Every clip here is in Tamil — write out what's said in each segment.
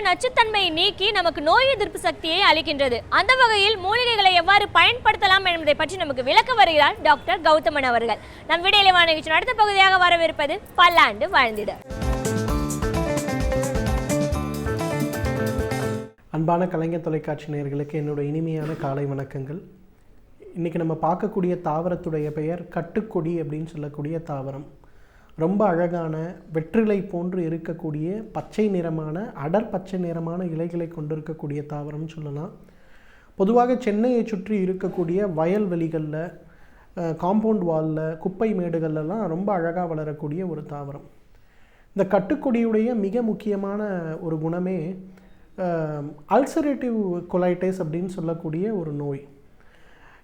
நச்சுத்தன்மையை நீக்கி நமக்கு நோய் எதிர்ப்பு சக்தியை அளிக்கின்றது. அந்த வகையில் மூலிகைகளை எவ்வாறு பயன்படுத்தலாம் என்பதை பற்றி நமக்கு விளக்க வருகிறார் டாக்டர் கௌதமன் அவர்கள். நம் விடையிலே நிகழ்ச்சி அடுத்த பகுதியாக வரவிருப்பது பல்லாண்டு வாழ்ந்திட. அன்பான கலைஞர் தொலைக்காட்சி நேயர்களுக்கு என்னோட இனிமையான காலை வணக்கங்கள். இன்றைக்கி நம்ம பார்க்கக்கூடிய தாவரத்துடைய பெயர் கட்டுக்கொடி அப்படின்னு சொல்லக்கூடிய தாவரம். ரொம்ப அழகான வெற்றிலை போன்று இருக்கக்கூடிய பச்சை நிறமான அடர் பச்சை நிறமான இலைகளை கொண்டிருக்கக்கூடிய தாவரம்னு சொல்லலாம். பொதுவாக சென்னையை சுற்றி இருக்கக்கூடிய வயல்வெளிகளில், காம்பவுண்ட் வாலில், குப்பை மேடுகள்லாம் ரொம்ப அழகாக வளரக்கூடிய ஒரு தாவரம். இந்த கட்டுக்கொடியுடைய மிக முக்கியமான ஒரு குணமே அல்சரேட்டிவ் கொலைட்டிஸ் அப்படின்னு சொல்லக்கூடிய ஒரு நோய்.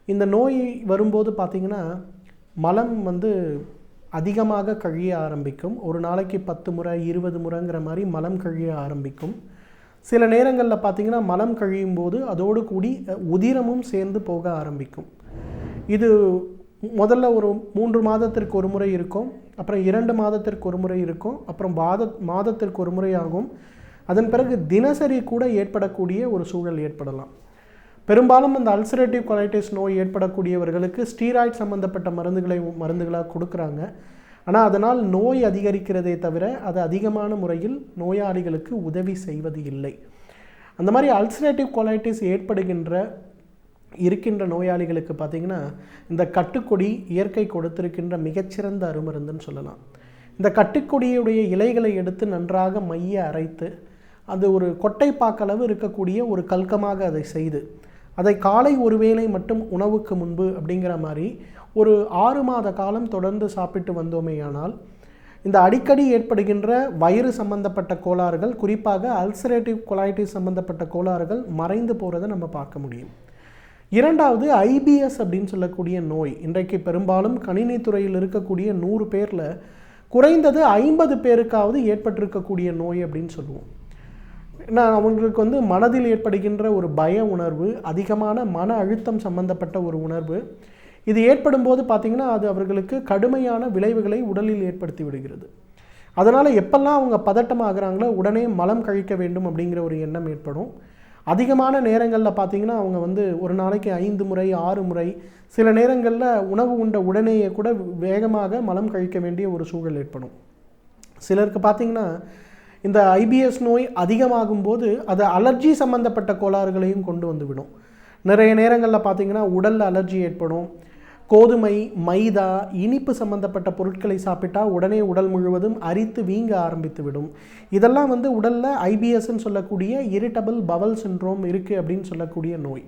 இந்த நோய் வரும்போது பார்த்திங்கன்னா மலம் அதிகமாக கழிய ஆரம்பிக்கும். ஒரு நாளைக்கு 10 முறை 20 முறைங்கிற மாதிரி மலம் கழிய ஆரம்பிக்கும். சில நேரங்களில் பார்த்திங்கன்னா மலம் கழியும் போது அதோடு கூடி உதிரமும் சேர்ந்து போக ஆரம்பிக்கும். இது முதல்ல ஒரு 3 மாதத்திற்கு ஒரு முறை இருக்கும், அப்புறம் 2 மாதத்திற்கு ஒரு முறை இருக்கும், அப்புறம் மாதத்திற்கு ஒரு முறை ஆகும். அதன் பிறகு தினசரி கூட ஏற்படக்கூடிய ஒரு சூழல் ஏற்படலாம். பெரும்பாலும் அந்த அல்சரேட்டிவ் கொலைட்டிஸ் நோய் ஏற்படக்கூடியவர்களுக்கு ஸ்டீராய்டு சம்மந்தப்பட்ட மருந்துகளாக கொடுக்குறாங்க. ஆனால் அதனால் நோய் அதிகரிக்கிறதே தவிர அது அதிகமான முறையில் நோயாளிகளுக்கு உதவி செய்வது இல்லை. அந்த மாதிரி அல்சரேட்டிவ் கொலைட்டிஸ் இருக்கின்ற நோயாளிகளுக்கு பார்த்திங்கன்னா இந்த கட்டுக்கொடி இயற்கை கொடுத்திருக்கின்ற மிகச்சிறந்த அருமருந்துன்னு சொல்லலாம். இந்த கட்டுக்கொடியுடைய இலைகளை எடுத்து நன்றாக மைய அரைத்து அது ஒரு கொட்டைப்பாக்களவு இருக்கக்கூடிய ஒரு கல்கமாக அதை செய்து அதை காலை ஒரு வேளை மட்டும் உணவுக்கு முன்பு அப்படிங்கிற மாதிரி ஒரு 6 மாத காலம் தொடர்ந்து சாப்பிட்டு வந்தோமேயானால் இந்த அடிக்கடி ஏற்படுகின்ற வயிறு சம்பந்தப்பட்ட கோளாறுகள், குறிப்பாக அல்சரேட்டிவ் கொலைட்டிஸ் சம்பந்தப்பட்ட கோளாறுகள் மறைந்து போகிறத நம்ம பார்க்க முடியும். இரண்டாவது ஐபிஎஸ் அப்படின்னு சொல்லக்கூடிய நோய். இன்றைக்கு பெரும்பாலும் கணினி துறையில் இருக்கக்கூடிய 100 பேரில் குறைந்தது 50 பேருக்காவது ஏற்பட்டிருக்கக்கூடிய நோய் அப்படின்னு சொல்லுவோம். அவங்களுக்கு மனதில் ஏற்படுகின்ற ஒரு பய உணர்வு, அதிகமான மன அழுத்தம் சம்பந்தப்பட்ட ஒரு உணர்வு, இது ஏற்படும் போது பார்த்திங்கன்னா அது அவர்களுக்கு கடுமையான விளைவுகளை உடலில் ஏற்படுத்தி விடுகிறது. அதனால் எப்பெல்லாம் அவங்க பதட்டமாகறாங்களோ உடனே மலம் கழிக்க வேண்டும் அப்படிங்கிற ஒரு எண்ணம் ஏற்படும். அதிகமான நேரங்களில் பார்த்திங்கன்னா அவங்க ஒரு நாளைக்கு 5 முறை 6 முறை, சில நேரங்களில் உணவு உண்ட உடனேயே கூட வேகமாக மலம் கழிக்க வேண்டிய ஒரு சூழல் ஏற்படும். சிலருக்கு பார்த்திங்கன்னா இந்த ஐபிஎஸ் நோய் அதிகமாகும் போது அது அலர்ஜி சம்மந்தப்பட்ட கோளாறுகளையும் கொண்டு வந்துவிடும். நிறைய நேரங்களில் பார்த்திங்கன்னா உடலில் அலர்ஜி ஏற்படும். கோதுமை, மைதா, இனிப்பு சம்பந்தப்பட்ட பொருட்களை சாப்பிட்டா உடனே உடல் முழுவதும் அரித்து வீங்க ஆரம்பித்து விடும். இதெல்லாம் உடலில் ஐபிஎஸ்ன்னு சொல்லக்கூடிய இரிட்டபிள் பவல் சிண்ட்ரோம் இருக்குது அப்படின்னு சொல்லக்கூடிய நோய்.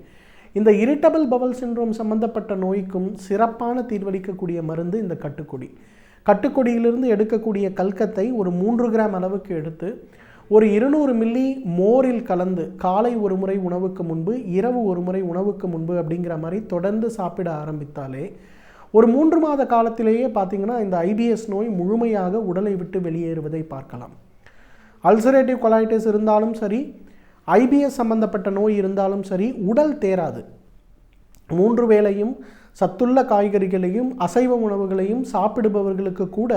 இந்த இரிட்டபிள் பவல் சிண்ட்ரோம் சம்பந்தப்பட்ட நோய்க்கும் சிறப்பான தீர்வளிக்கக்கூடிய மருந்து இந்த கட்டுக்கொடி. கட்டுக்கொடியிலிருந்து எடுக்கக்கூடிய கல்கத்தை ஒரு 3 கிராம் அளவுக்கு எடுத்து ஒரு 200 மில்லி மோரில் கலந்து காலை ஒரு முறை உணவுக்கு முன்பு, இரவு ஒரு முறை உணவுக்கு முன்பு அப்படிங்கிற மாதிரி தொடர்ந்து சாப்பிட ஆரம்பித்தாலே ஒரு 3 மாத காலத்திலேயே பார்த்திங்கன்னா இந்த ஐபிஎஸ் நோய் முழுமையாக உடலை விட்டு வெளியேறுவதை பார்க்கலாம். அல்சரேட்டிவ் கொலைட்டிஸ் இருந்தாலும் சரி, ஐபிஎஸ் சம்பந்தப்பட்ட நோய் இருந்தாலும் சரி, உடல் தேராது. 3 வேளையும் சத்துள்ள காய்கறிகளையும் அசைவ உணவுகளையும் சாப்பிடுபவர்களுக்கு கூட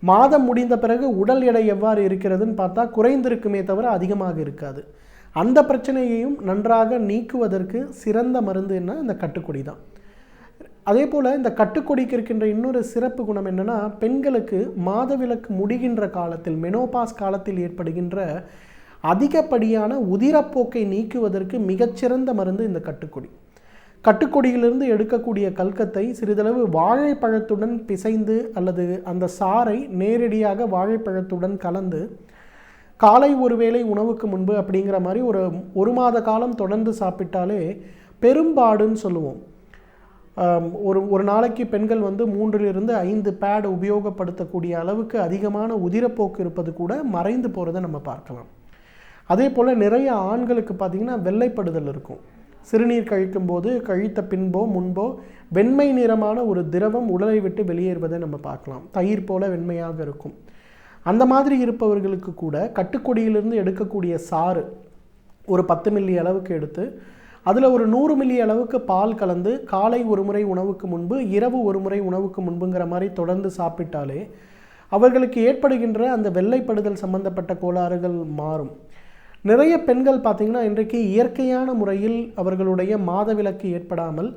மாதம் முடிந்த பிறகு உடல் எடை எவ்வாறு இருக்கிறதுன்னு பார்த்தா குறைந்திருக்குமே தவிர அதிகமாக இருக்காது. அந்த பிரச்சனையையும் நன்றாக நீக்குவதற்கு சிறந்த மருந்து என்ன? இந்த கட்டுக்கொடி தான். அதே போல் இந்த கட்டுக்கொடிக்கு இருக்கின்ற இன்னொரு சிறப்பு குணம் என்னென்னா, பெண்களுக்கு மாதவிலக்கு முடிகின்ற காலத்தில், மெனோபாஸ் காலத்தில் ஏற்படுகின்ற அதிகப்படியான உதிரப்போக்கை நீக்குவதற்கு மிகச்சிறந்த மருந்து இந்த கட்டுக்கொடி. கட்டுக்கொடியிலிருந்து எடுக்கக்கூடிய கல்கத்தை சிறிதளவு வாழைப்பழத்துடன் பிசைந்து அல்லது அந்த சாறை நேரடியாக வாழைப்பழத்துடன் கலந்து காலை ஒரு வேளை உணவுக்கு முன்பு அப்படிங்கிற மாதிரி ஒரு மாத காலம் தொடர்ந்து சாப்பிட்டாலே பெரும்பாடுன்னு சொல்லுவோம். ஒரு நாளைக்கு பெண்கள் 3லிருந்து 5 பேட் உபயோகப்படுத்தக்கூடிய அளவுக்கு அதிகமான உதிரப்போக்கு இருப்பது கூட மறைந்து போகிறத நம்ம பார்க்கலாம். அதே போல் நிறைய ஆண்களுக்கு பார்த்திங்கன்னா வெள்ளைப்படுதல் இருக்கும். சிறுநீர் கழிக்கும் போது கழித்த பின்போ முன்போ வெண்மை நிறமான ஒரு திரவம் உடலை விட்டு வெளியேறுவதை நம்ம பார்க்கலாம். தயிர் போல வெண்மையாக இருக்கும். அந்த மாதிரி இருப்பவர்களுக்கு கூட கட்டுக்கொடியிலிருந்து எடுக்கக்கூடிய சாறு ஒரு 10 மில்லி அளவுக்கு எடுத்து அதில் ஒரு 100 மில்லி அளவுக்கு பால் கலந்து காலை ஒரு முறை உணவுக்கு முன்பு, இரவு ஒரு முறை உணவுக்கு முன்புங்கிற மாதிரி தொடர்ந்து சாப்பிட்டாலே அவர்களுக்கு ஏற்படுகின்ற அந்த வெள்ளைப்படுதல் சம்பந்தப்பட்ட கோளாறுகள் மாறும். நிறைய பெண்கள் பார்த்திங்கன்னா இன்றைக்கு இயற்கையான முறையில் அவர்களுடைய மாதவிலக்கு ஏற்படாமல்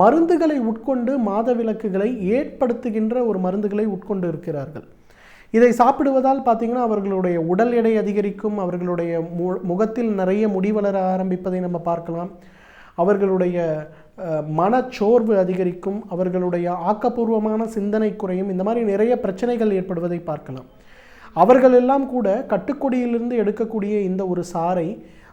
மருந்துகளை உட்கொண்டு மாதவிலக்குகளை ஏற்படுத்துகின்ற ஒரு மருந்துகளை உட்கொண்டு இருக்கிறார்கள். இதை சாப்பிடுவதால் பார்த்திங்கன்னா அவர்களுடைய உடல் எடை அதிகரிக்கும், அவர்களுடைய முகத்தில் நிறைய முடி வளர ஆரம்பிப்பதை நம்ம பார்க்கலாம், அவர்களுடைய மனச்சோர்வு அதிகரிக்கும், அவர்களுடைய ஆக்கப்பூர்வமான சிந்தனை குறையும், இந்த மாதிரி நிறைய பிரச்சனைகள் ஏற்படுவதை பார்க்கலாம். அவர்கள் எல்லாம் கூட கட்டுக்கொடியிலிருந்து எடுக்கக்கூடிய இந்த ஒரு சாறை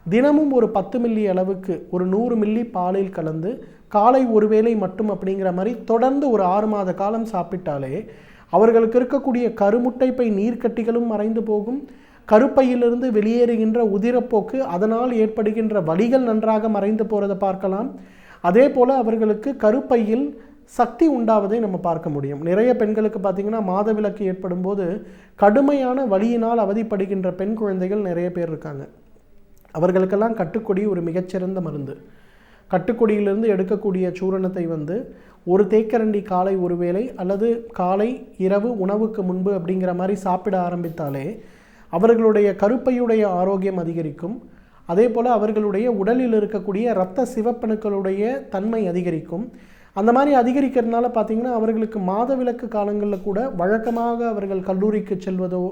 தினமும் ஒரு 10 மில்லி அளவுக்கு ஒரு 100 மில்லி பாலில் கலந்து காலை ஒருவேளை மட்டும் அப்படிங்கிற மாதிரி தொடர்ந்து ஒரு 6 மாத காலம் சாப்பிட்டாலே அவர்களுக்கு இருக்கக்கூடிய கருமுட்டைப்பை நீர்க்கட்டிகளும் மறைந்து போகும், கருப்பையிலிருந்து வெளியேறுகின்ற உதிரப்போக்கு அதனால் ஏற்படுகின்ற வலிகள் நன்றாக மறைந்து போகிறத பார்க்கலாம். அதே போல் அவர்களுக்கு கருப்பையில் சக்தி உண்டாவதை நம்ம பார்க்க முடியும். நிறைய பெண்களுக்கு பார்த்திங்கன்னா மாதவிலக்கு ஏற்படும் போது கடுமையான வலியினால் அவதிப்படுகின்ற பெண் குழந்தைகள் நிறைய பேர் இருக்காங்க. அவர்களுக்கெல்லாம் கட்டுக்கொடி ஒரு மிகச்சிறந்த மருந்து. கட்டுக்கொடியிலிருந்து எடுக்கக்கூடிய சூரணத்தை ஒரு தேக்கரண்டி காலை ஒருவேளை அல்லது காலை இரவு உணவுக்கு முன்பு அப்படிங்கிற மாதிரி சாப்பிட ஆரம்பித்தாலே அவர்களுடைய கருப்பையுடைய ஆரோக்கியம் அதிகரிக்கும். அதே போல் அவர்களுடைய உடலில் இருக்கக்கூடிய இரத்த சிவப்பணுக்களுடைய தன்மை அதிகரிக்கும். அந்த மாதிரி அதிகரிக்கிறதுனால பார்த்திங்கன்னா அவர்களுக்கு மாதவிலக்கு காலங்களில் கூட வழக்கமாக அவர்கள் கல்லூரிக்கு செல்வதோ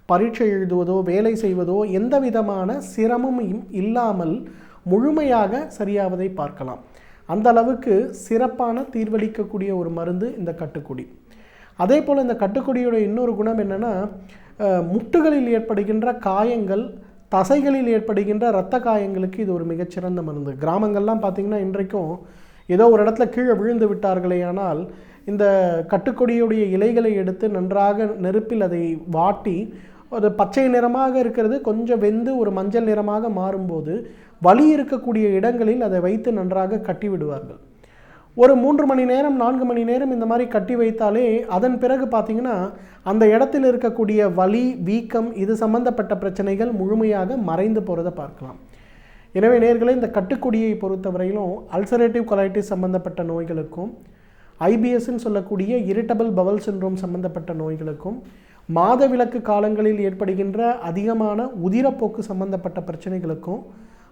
பரீட்சை எழுதுவதோ வேலை செய்வதோ எந்த விதமான சிரமமும் இல்லாமல் முழுமையாக சரியாவதை பார்க்கலாம். அந்த அளவுக்கு சிறப்பான தீர்வளிக்கக்கூடிய ஒரு மருந்து இந்த கட்டுக்கொடி. அதே போல் இந்த கட்டுக்கொடியோட இன்னொரு குணம் என்னென்னா, முட்டுகளில் ஏற்படுகின்ற காயங்கள், தசைகளில் ஏற்படுகின்ற இரத்த காயங்களுக்கு இது ஒரு மிகச்சிறந்த மருந்து. கிராமங்கள்லாம் பார்த்திங்கன்னா இன்றைக்கும் ஏதோ ஒரு இடத்துல கீழே விழுந்து விட்டார்களே ஆனால் இந்த கட்டுக்கொடியுடைய இலைகளை எடுத்து நன்றாக நெருப்பில் அதை வாட்டி ஒரு பச்சை நிறமாக இருக்கிறது கொஞ்சம் வெந்து ஒரு மஞ்சள் நிறமாக மாறும்போது வலி இருக்கக்கூடிய இடங்களில் அதை வைத்து நன்றாக கட்டி விடுவார்கள். ஒரு 3 மணி நேரம் 4 மணி நேரம் இந்த மாதிரி கட்டி வைத்தாலே அதன் பிறகு பார்த்திங்கன்னா அந்த இடத்தில் இருக்கக்கூடிய வலி, வீக்கம் இது சம்பந்தப்பட்ட பிரச்சனைகள் முழுமையாக மறைந்து போகிறத பார்க்கலாம். எனவே நேயர்களே, இந்த கட்டுக்கொடியை பொறுத்தவரையிலும் அல்சரேட்டிவ் கொலைட்டிஸ் சம்பந்தப்பட்ட நோய்களுக்கும், ஐபிஎஸ்ன்னு சொல்லக்கூடிய இரிட்டபிள் பவல் சிண்ட்ரோம் சம்பந்தப்பட்ட நோய்களுக்கும், மாதவிலக்கு காலங்களில் ஏற்படுகின்ற அதிகமான உதிரப்போக்கு சம்பந்தப்பட்ட பிரச்சனைகளுக்கும்,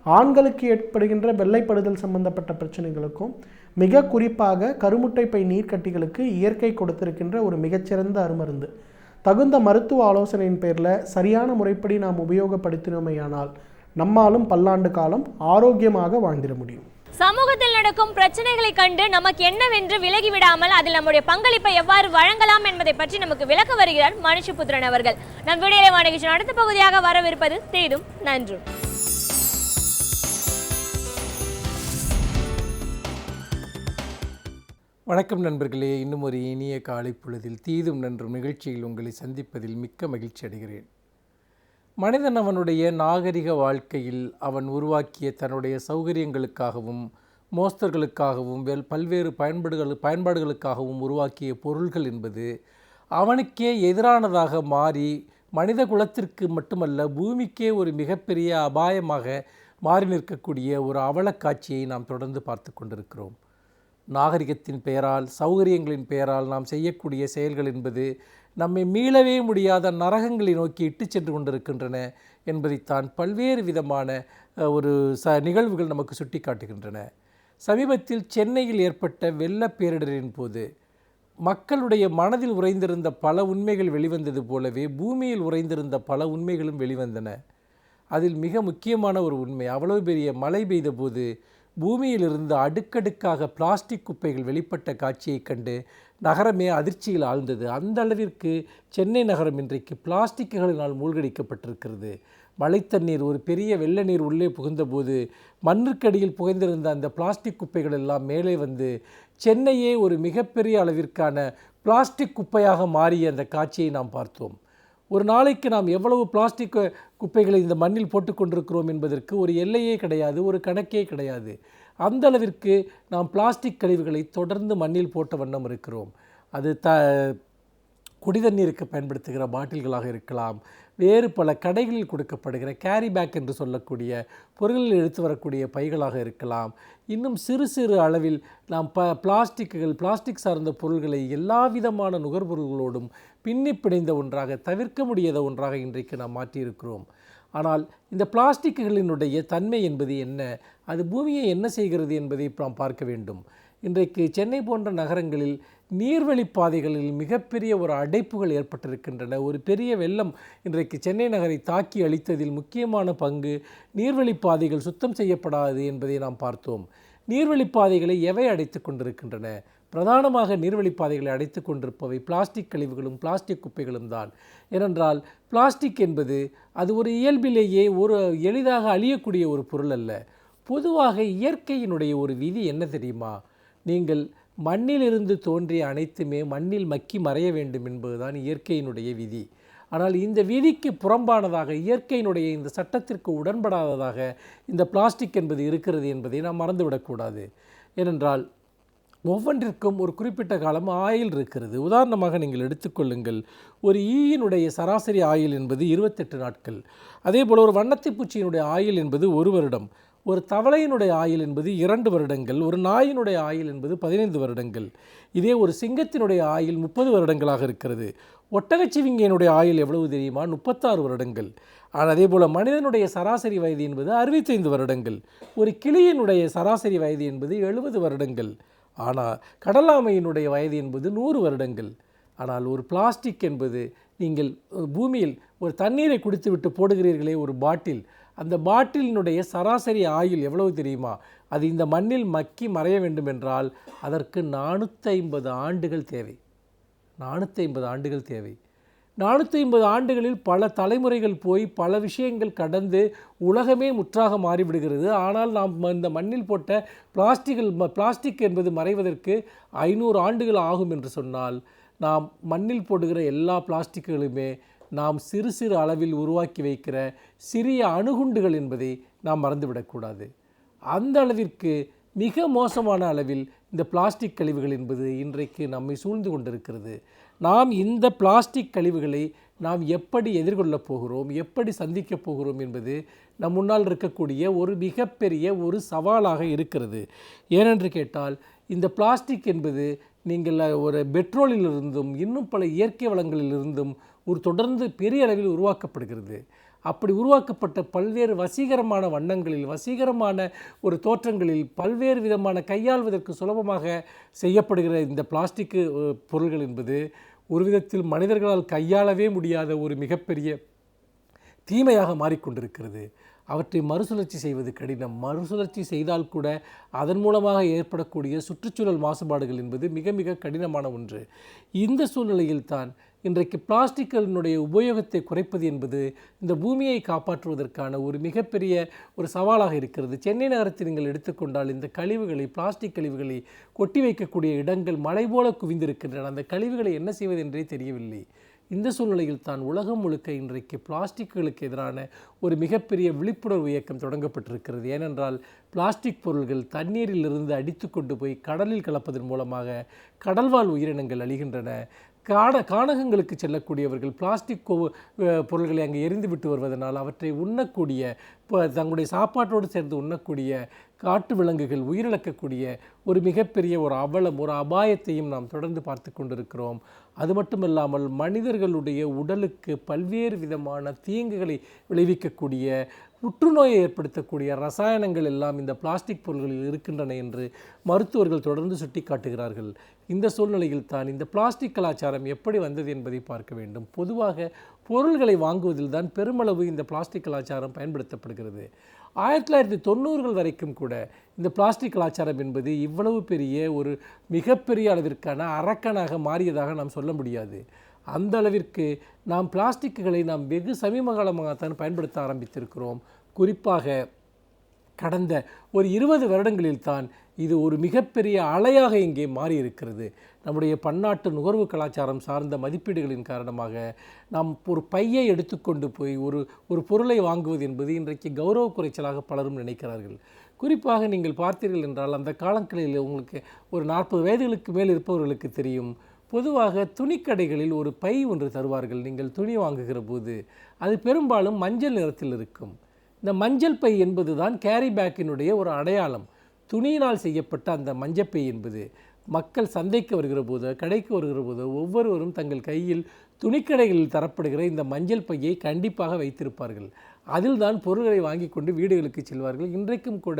ஆண்களுக்கு ஏற்படுகின்ற வெள்ளைப்படுதல் சம்பந்தப்பட்ட பிரச்சனைகளுக்கும், மிக குறிப்பாக கருமுட்டைப்பை நீர்க்கட்டிகளுக்கு இயற்கை கொடுத்திருக்கின்ற ஒரு மிகச்சிறந்த அருமருந்து. தகுந்த மருத்துவ ஆலோசனையின் பேரில் சரியான முறைப்படி நாம் உபயோகப்படுத்தினோமையானால் நம்மாலும் பல்லாண்டு காலம் ஆரோக்கியமாக வாழ்ந்திட முடியும். சமூகத்தில் நடக்கும் பிரச்சனைகளை கண்டு நமக்கு என்னவென்று விலகிவிடாமல் அதில் நம்முடைய பங்களிப்பை எவ்வாறு வழங்கலாம் என்பதை பற்றி நமக்கு விளக்க வருகிறார் மனுஷபுத்திரன் அவர்கள். நம் விடியலை வானகிஷன் அடுத்த பகுதியாக வரவிருப்பது தீதும் நன்றும். வணக்கம் நண்பர்களே, இன்னும் ஒரு இனிய காலை பொழுதில் தீதும் நன்றும் நிகழ்ச்சியில் உங்களை சந்திப்பதில் மிக்க மகிழ்ச்சி அடைகிறேன். மனிதன் அவனுடைய நாகரிக வாழ்க்கையில் அவன் உருவாக்கிய தன்னுடைய சௌகரியங்களுக்காகவும் மோஸ்தர்களுக்காகவும் பல்வேறு பயன்பாடுகளுக்காகவும் உருவாக்கிய பொருள்கள் என்பது அவனுக்கே எதிரானதாக மாறி மனித குலத்திற்கு மட்டுமல்ல பூமிக்கே ஒரு மிகப்பெரிய அபாயமாக மாறி நிற்கக்கூடிய ஒரு அவலக்காட்சியை நாம் தொடர்ந்து பார்த்து கொண்டிருக்கிறோம். நாகரிகத்தின் பெயரால், சௌகரியங்களின் பெயரால் நாம் செய்யக்கூடிய செயல்கள் என்பது நம்மை மீளவே முடியாத நரகங்களை நோக்கி இட்டு சென்று கொண்டிருக்கின்றன என்பதைத்தான் பல்வேறு விதமான ஒரு நிகழ்வுகள் நமக்கு சுட்டி காட்டுகின்றன. சமீபத்தில் சென்னையில் ஏற்பட்ட வெள்ள பேரிடரின் போது மக்களுடைய மனதில் உறைந்திருந்த பல உண்மைகள் வெளிவந்தது போலவே பூமியில் உறைந்திருந்த பல உண்மைகளும் வெளிவந்தன. அதில் மிக முக்கியமான ஒரு உண்மை, அவ்வளவு பெரிய மழை பெய்த போது பூமியிலிருந்து அடுக்கடுக்காக பிளாஸ்டிக் குப்பைகள் வெளிப்பட்ட காட்சியை கண்டு நகரமே அதிர்ச்சியில் ஆழ்ந்தது. அந்த அளவிற்கு சென்னை நகரம் இன்றைக்கு பிளாஸ்டிக்குகளினால் மூழ்கடிக்கப்பட்டிருக்கிறது. மழை தண்ணீர், ஒரு பெரிய வெள்ள நீர் உள்ளே புகுந்தபோது மண்ணுக்கடியில் புகைந்திருந்த அந்த பிளாஸ்டிக் குப்பைகள் எல்லாம் மேலே வந்து சென்னையே ஒரு மிகப்பெரிய அளவிற்கான பிளாஸ்டிக் குப்பையாக மாறிய அந்த காட்சியை நாம் பார்த்தோம். ஒரு நாளைக்கு நாம் எவ்வளவு பிளாஸ்டிக் குப்பைகளை இந்த மண்ணில் போட்டுக்கொண்டிருக்கிறோம் என்பதற்கு ஒரு எல்லையே கிடையாது, ஒரு கணக்கே கிடையாது. அந்த அளவிற்கு நாம் பிளாஸ்டிக் கழிவுகளை தொடர்ந்து மண்ணில் போட்ட வண்ணம் இருக்கிறோம். அது குடிதண்ணீருக்கு பயன்படுத்துகிற பாட்டில்களாக இருக்கலாம், வேறு பல கடைகளில் கொடுக்கப்படுகிற கேரி பேக் என்று சொல்லக்கூடிய பொருள்களில் எடுத்து வரக்கூடிய பைகளாக இருக்கலாம். இன்னும் சிறு சிறு அளவில் நாம் பிளாஸ்டிக் சார்ந்த பொருள்களை எல்லா விதமான நுகர்பொருள்களோடும் பின்னி பிணைந்த ஒன்றாக, தவிர்க்க முடியாத ஒன்றாக இன்றைக்கு நாம் மாற்றியிருக்கிறோம். ஆனால் இந்த பிளாஸ்டிக்குகளினுடைய தன்மை என்பது என்ன, அது பூமியை என்ன செய்கிறது என்பதை நாம் பார்க்க வேண்டும். இன்றைக்கு சென்னை போன்ற நகரங்களில் நீர்வழிப் பாதைகளில் மிகப்பெரிய ஒரு அடைப்புகள் ஏற்பட்டிருக்கின்றன. ஒரு பெரிய வெள்ளம் இன்றைக்கு சென்னை நகரை தாக்கி அழித்ததில் முக்கியமான பங்கு நீர்வழிப் பாதைகள் சுத்தம் செய்யப்படாது என்பதை நாம் பார்த்தோம். நீர்வழிப் பாதைகளை எவை அடைத்து கொண்டிருக்கின்றன? பிரதானமாக நீர்வழிப் பாதைகளை அடைத்து கொண்டிருப்பவை பிளாஸ்டிக் கழிவுகளும் பிளாஸ்டிக் குப்பைகளும் தான். ஏனென்றால் பிளாஸ்டிக் என்பது அது ஒரு இயல்பிலேயே ஒரு எளிதாக அழியக்கூடிய ஒரு பொருள் அல்ல. பொதுவாக இயற்கையினுடைய ஒரு விதி என்ன தெரியுமா? நீங்கள் மண்ணிலிருந்து தோன்றிய அனைத்துமே மண்ணில் மக்கி மறைய வேண்டும் என்பதுதான் இயற்கையினுடைய விதி. ஆனால் இந்த விதிக்கு புறம்பானதாக, இயற்கையினுடைய இந்த சட்டத்திற்கு உடன்படாததாக இந்த பிளாஸ்டிக் என்பது இருக்கிறது என்பதை நாம் மறந்துவிடக்கூடாது. ஏனென்றால் ஒவ்வொன்றிற்கும் ஒரு குறிப்பிட்ட காலம் ஆயுள் இருக்கிறது. உதாரணமாக நீங்கள் எடுத்துக்கொள்ளுங்கள், ஒரு ஈயினுடைய சராசரி ஆயுள் என்பது 28 நாட்கள். அதேபோல் ஒரு வண்ணத்தை பூச்சியினுடைய ஆயுள் என்பது 1 வருடம். ஒரு தவளையினுடைய ஆயுள் என்பது 2 வருடங்கள். ஒரு நாயினுடைய ஆயுள் என்பது 15 வருடங்கள். இதே ஒரு சிங்கத்தினுடைய ஆயுள் 30 வருடங்களாக இருக்கிறது. ஒட்டகச்சிவிங்கியினுடைய ஆயுள் எவ்வளவு தெரியுமா? 36 வருடங்கள். ஆனால் அதேபோல் மனிதனுடைய சராசரி வயது என்பது 65 வருடங்கள். ஒரு கிளியினுடைய சராசரி வயது என்பது 70 வருடங்கள். ஆனால் கடலாமையினுடைய வயது என்பது 100 வருடங்கள். ஆனால் ஒரு பிளாஸ்டிக் என்பது, நீங்கள் பூமியில் ஒரு தண்ணீரை குடித்துவிட்டு போடுகிறீர்களே ஒரு பாட்டில், அந்த பாட்டிலினுடைய சராசரி ஆயுள் எவ்வளவு தெரியுமா? அது இந்த மண்ணில் மக்கி மறைய வேண்டும் என்றால் அதற்கு 450 ஆண்டுகள் தேவை. 450 ஆண்டுகள் தேவை. 450 ஆண்டுகளில் பல தலைமுறைகள் போய் பல விஷயங்கள் கடந்து உலகமே முற்றாக மாறிவிடுகிறது. ஆனால் நாம் இந்த மண்ணில் போட்ட பிளாஸ்டிக் என்பது மறைவதற்கு 500 ஆண்டுகள் ஆகும் என்று சொன்னால், நாம் மண்ணில் போடுகிற எல்லா பிளாஸ்டிக்குகளுமே நாம் சிறு சிறு அளவில் உருவாக்கி வைக்கிற சிறிய அணுகுண்டுகள் என்பதை நாம் மறந்துவிடக்கூடாது. அந்த அளவிற்கு மிக மோசமான அளவில் இந்த பிளாஸ்டிக் கழிவுகள் என்பது இன்றைக்கு நம்மை சூழ்ந்து கொண்டிருக்கிறது. நாம் இந்த பிளாஸ்டிக் கழிவுகளை நாம் எப்படி எதிர்கொள்ளப் போகிறோம், எப்படி சந்திக்கப் போகிறோம் என்பது நம் முன்னால் இருக்கக்கூடிய ஒரு மிகப்பெரிய ஒரு சவாலாக இருக்கிறது. ஏனென்று கேட்டால், இந்த பிளாஸ்டிக் என்பது நீங்கள் ஒரு பெட்ரோலிலிருந்தும் இன்னும் பல இயற்கை வளங்களிலிருந்தும் ஒரு தொடர்ந்து பெரிய அளவில் உருவாக்கப்படுகிறது. அப்படி உருவாக்கப்பட்ட பல்வேறு வசீகரமான வண்ணங்களில், வசீகரமான ஒரு தோற்றங்களில், பல்வேறு விதமான கையாள்வதற்கு சுலபமாக செய்யப்படுகிற இந்த பிளாஸ்டிக் பொருள்கள் என்பது ஒரு விதத்தில் மனிதர்களால் கையாளவே முடியாத ஒரு மிகப்பெரிய தீமையாக மாறிக்கொண்டிருக்கிறது. அவற்றை மறுசுழற்சி செய்வது கடினம். மறுசுழற்சி செய்தால் கூட அதன் மூலமாக ஏற்படக்கூடிய சுற்றுச்சூழல் மாசுபாடுகள் என்பது மிக மிக கடினமான ஒன்று. இந்த சூழ்நிலையில் தான் இன்றைக்கு பிளாஸ்டிக்களினுடைய உபயோகத்தை குறைப்பது என்பது இந்த பூமியை காப்பாற்றுவதற்கான ஒரு மிகப்பெரிய ஒரு சவாலாக இருக்கிறது. சென்னை நகரத்தை நீங்கள் எடுத்துக்கொண்டால் இந்த கழிவுகளை, பிளாஸ்டிக் கழிவுகளை கொட்டி வைக்கக்கூடிய இடங்கள் மலை போல குவிந்திருக்கின்றன. அந்த கழிவுகளை என்ன செய்வது என்றே தெரியவில்லை. இந்த சூழ்நிலையில் தான் உலகம் முழுக்க இன்றைக்கு பிளாஸ்டிக்குகளுக்கு எதிரான ஒரு மிகப்பெரிய விழிப்புணர்வு இயக்கம் தொடங்கப்பட்டிருக்கிறது. ஏனென்றால் பிளாஸ்டிக் பொருள்கள் தண்ணீரிலிருந்து அடித்து கொண்டு போய் கடலில் கலப்பதன் மூலமாக கடல்வாழ் உயிரினங்கள் அழிகின்றன. கானகங்களுக்கு செல்லக்கூடியவர்கள் பிளாஸ்டிக் பொருள்களை அங்கே எரிந்து விட்டு வருவதனால் அவற்றை உண்ணக்கூடிய, தங்களுடைய சாப்பாட்டோடு சேர்ந்து உண்ணக்கூடிய காட்டு விலங்குகள் உயிரிழக்கக்கூடிய ஒரு மிகப்பெரிய ஒரு அவலம், ஒரு அபாயத்தையும் நாம் தொடர்ந்து பார்த்து கொண்டிருக்கிறோம். அது மட்டுமல்லாமல் மனிதர்களுடைய உடலுக்கு பல்வேறு விதமான தீங்குகளை விளைவிக்கக்கூடிய, புற்றுநோயை ஏற்படுத்தக்கூடிய ரசாயனங்கள் எல்லாம் இந்த பிளாஸ்டிக் பொருள்களில் இருக்கின்றன என்று மருத்துவர்கள் தொடர்ந்து சுட்டி காட்டுகிறார்கள். இந்த சூழ்நிலையில் தான் இந்த பிளாஸ்டிக் கலாச்சாரம் எப்படி வந்தது என்பதை பார்க்க வேண்டும். பொதுவாக பொருள்களை வாங்குவதில் தான் பெருமளவு இந்த பிளாஸ்டிக் கலாச்சாரம் பயன்படுத்தப்படுகிறது. 1990கள் வரைக்கும் கூட இந்த பிளாஸ்டிக் கலாச்சாரம் என்பது இவ்வளவு பெரிய ஒரு மிகப்பெரிய அளவிற்கான அரக்கனாக மாறியதாக நாம் சொல்ல முடியாது. அந்த அளவிற்கு நாம் பிளாஸ்டிக்குகளை நாம் வெகு சமீபகாலமாகத்தான் பயன்படுத்த ஆரம்பித்திருக்கிறோம். குறிப்பாக கடந்த ஒரு 20 வருடங்களில் தான் இது ஒரு மிகப்பெரிய அலையாக இங்கே மாறி இருக்கிறது. நம்முடைய பன்னாட்டு நுகர்வு கலாச்சாரம் சார்ந்த மதிப்பீடுகளின் காரணமாக நாம் ஒரு பையை எடுத்துக்கொண்டு போய் ஒரு பொருளை வாங்குவது என்பது இன்றைக்கு கௌரவ குறைச்சலாக பலரும் நினைக்கிறார்கள். குறிப்பாக நீங்கள் பார்த்தீர்கள் என்றால், அந்த காலங்களில் உங்களுக்கு ஒரு 40 வயதுகளுக்கு மேல் இருப்பவர்களுக்கு தெரியும், பொதுவாக துணிக்கடைகளில் ஒரு பை ஒன்று தருவார்கள். நீங்கள் துணி வாங்குகிற போது அது பெரும்பாலும் மஞ்சள் நிறத்தில் இருக்கும். இந்த மஞ்சள் பை என்பது தான் கேரி பேக்கினுடைய ஒரு அடையாளம். துணியினால் செய்யப்பட்ட அந்த மஞ்சப்பை என்பது மக்கள் சந்தைக்கு வருகிற போது, கடைக்கு வருகிற போது ஒவ்வொருவரும் தங்கள் கையில் துணிக்கடைகளில் தரப்படுகிற இந்த மஞ்சள் பையை கண்டிப்பாக வைத்திருப்பார்கள். அதில் தான் பொருட்களை வாங்கி கொண்டு வீடுகளுக்கு செல்வார்கள். இன்றைக்கும் கூட